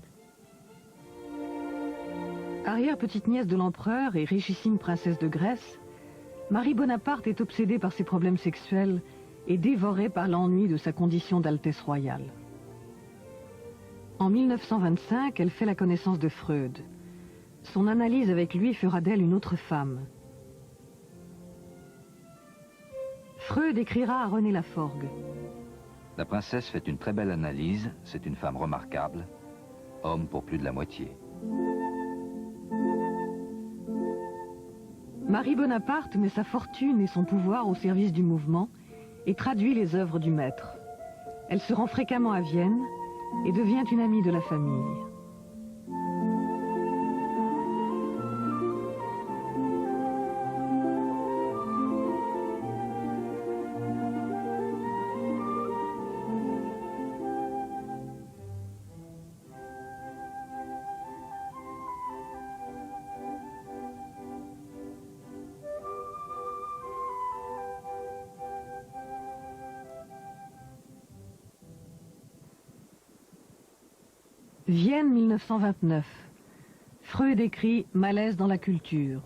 Arrière-petite-nièce de l'empereur et richissime princesse de Grèce, Marie Bonaparte est obsédée par ses problèmes sexuels et dévorée par l'ennui de sa condition d'altesse royale. En 1925, elle fait la connaissance de Freud. Son analyse avec lui fera d'elle une autre femme. Freud écrira à René Laforgue. La princesse fait une très belle analyse, c'est une femme remarquable, homme pour plus de la moitié. Marie Bonaparte met sa fortune et son pouvoir au service du mouvement et traduit les œuvres du maître. Elle se rend fréquemment à Vienne et devient une amie de la famille. Vienne 1929. Freud écrit « Malaise dans la culture ».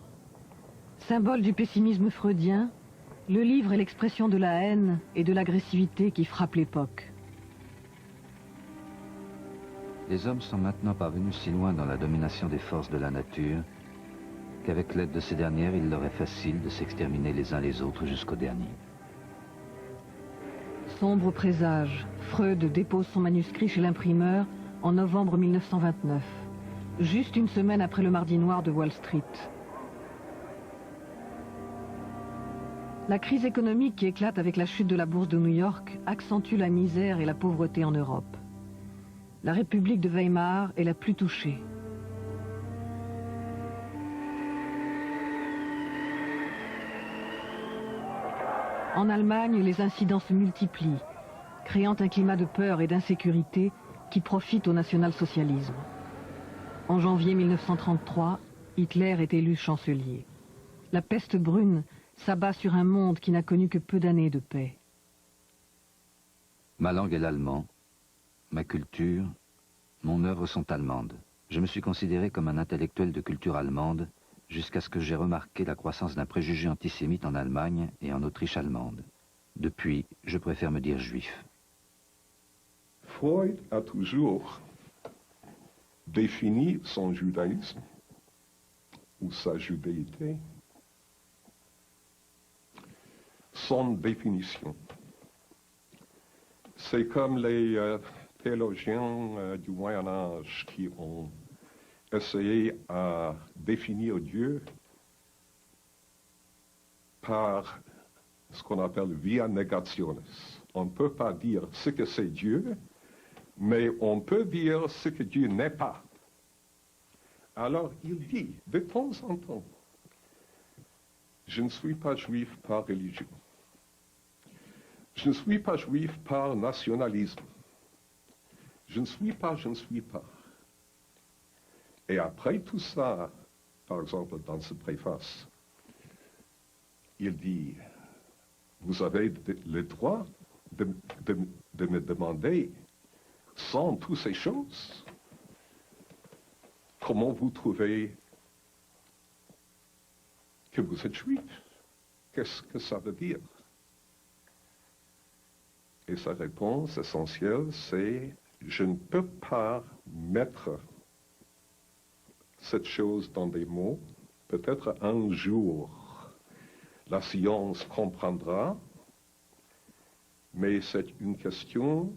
Symbole du pessimisme freudien, le livre est l'expression de la haine et de l'agressivité qui frappent l'époque. Les hommes sont maintenant parvenus si loin dans la domination des forces de la nature qu'avec l'aide de ces dernières, il leur est facile de s'exterminer les uns les autres jusqu'au dernier. Sombre présage, Freud dépose son manuscrit chez l'imprimeur en novembre 1929, juste une semaine après le Mardi Noir de Wall Street. La crise économique qui éclate avec la chute de la bourse de New York accentue la misère et la pauvreté en Europe. La République de Weimar est la plus touchée. En Allemagne, les incidents se multiplient, créant un climat de peur et d'insécurité qui profite au national-socialisme. En janvier 1933, Hitler est élu chancelier. La peste brune s'abat sur un monde qui n'a connu que peu d'années de paix. Ma langue est l'allemand, ma culture, mon œuvre sont allemandes. Je me suis considéré comme un intellectuel de culture allemande jusqu'à ce que j'ai remarqué la croissance d'un préjugé antisémite en Allemagne et en Autriche allemande. Depuis, je préfère me dire juif. Freud a toujours défini son judaïsme ou sa judéité sans définition. C'est comme les théologiens du Moyen Âge qui ont essayé à définir Dieu par ce qu'on appelle via negationis. On ne peut pas dire ce que c'est Dieu, mais on peut dire ce que Dieu n'est pas. Alors il dit, de temps en temps, je ne suis pas juif par religion. Je ne suis pas juif par nationalisme. Je ne suis pas. Et après tout ça, par exemple dans ce préface, il dit, vous avez le droit de me demander, sans toutes ces choses, comment vous trouvez que vous êtes juif? Qu'est-ce que ça veut dire? Et sa réponse essentielle, c'est « Je ne peux pas mettre cette chose dans des mots. Peut-être un jour, la science comprendra, mais c'est une question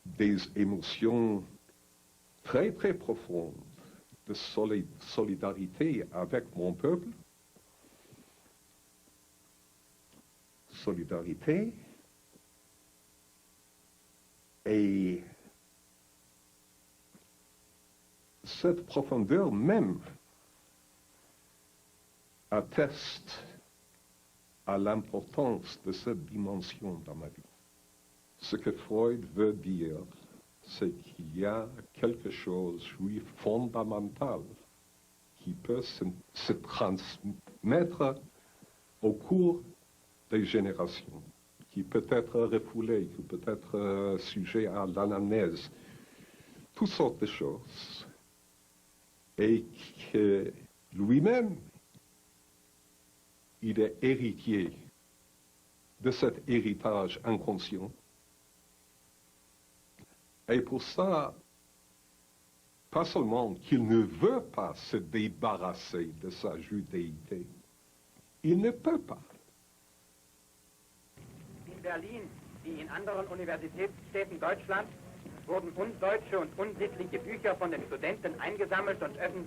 des émotions très très profonde de solidarité avec mon peuple, solidarité et cette profondeur même atteste à l'importance de cette dimension dans ma vie. Ce que Freud veut dire, c'est qu'il y a quelque chose de fondamental qui peut se transmettre au cours des générations, qui peut être refoulé, qui peut être sujet à l'anamnèse, toutes sortes de choses. Et que lui-même, il est héritier de cet héritage inconscient. Et pour ça, pas seulement qu'il ne veut pas se débarrasser de sa judéité, il ne peut pas. In Berlin, wie in anderen Universitätsstädten Deutschlands, wurden undeutsche und unsittliche Bücher von den Studenten eingesammelt und öffentlich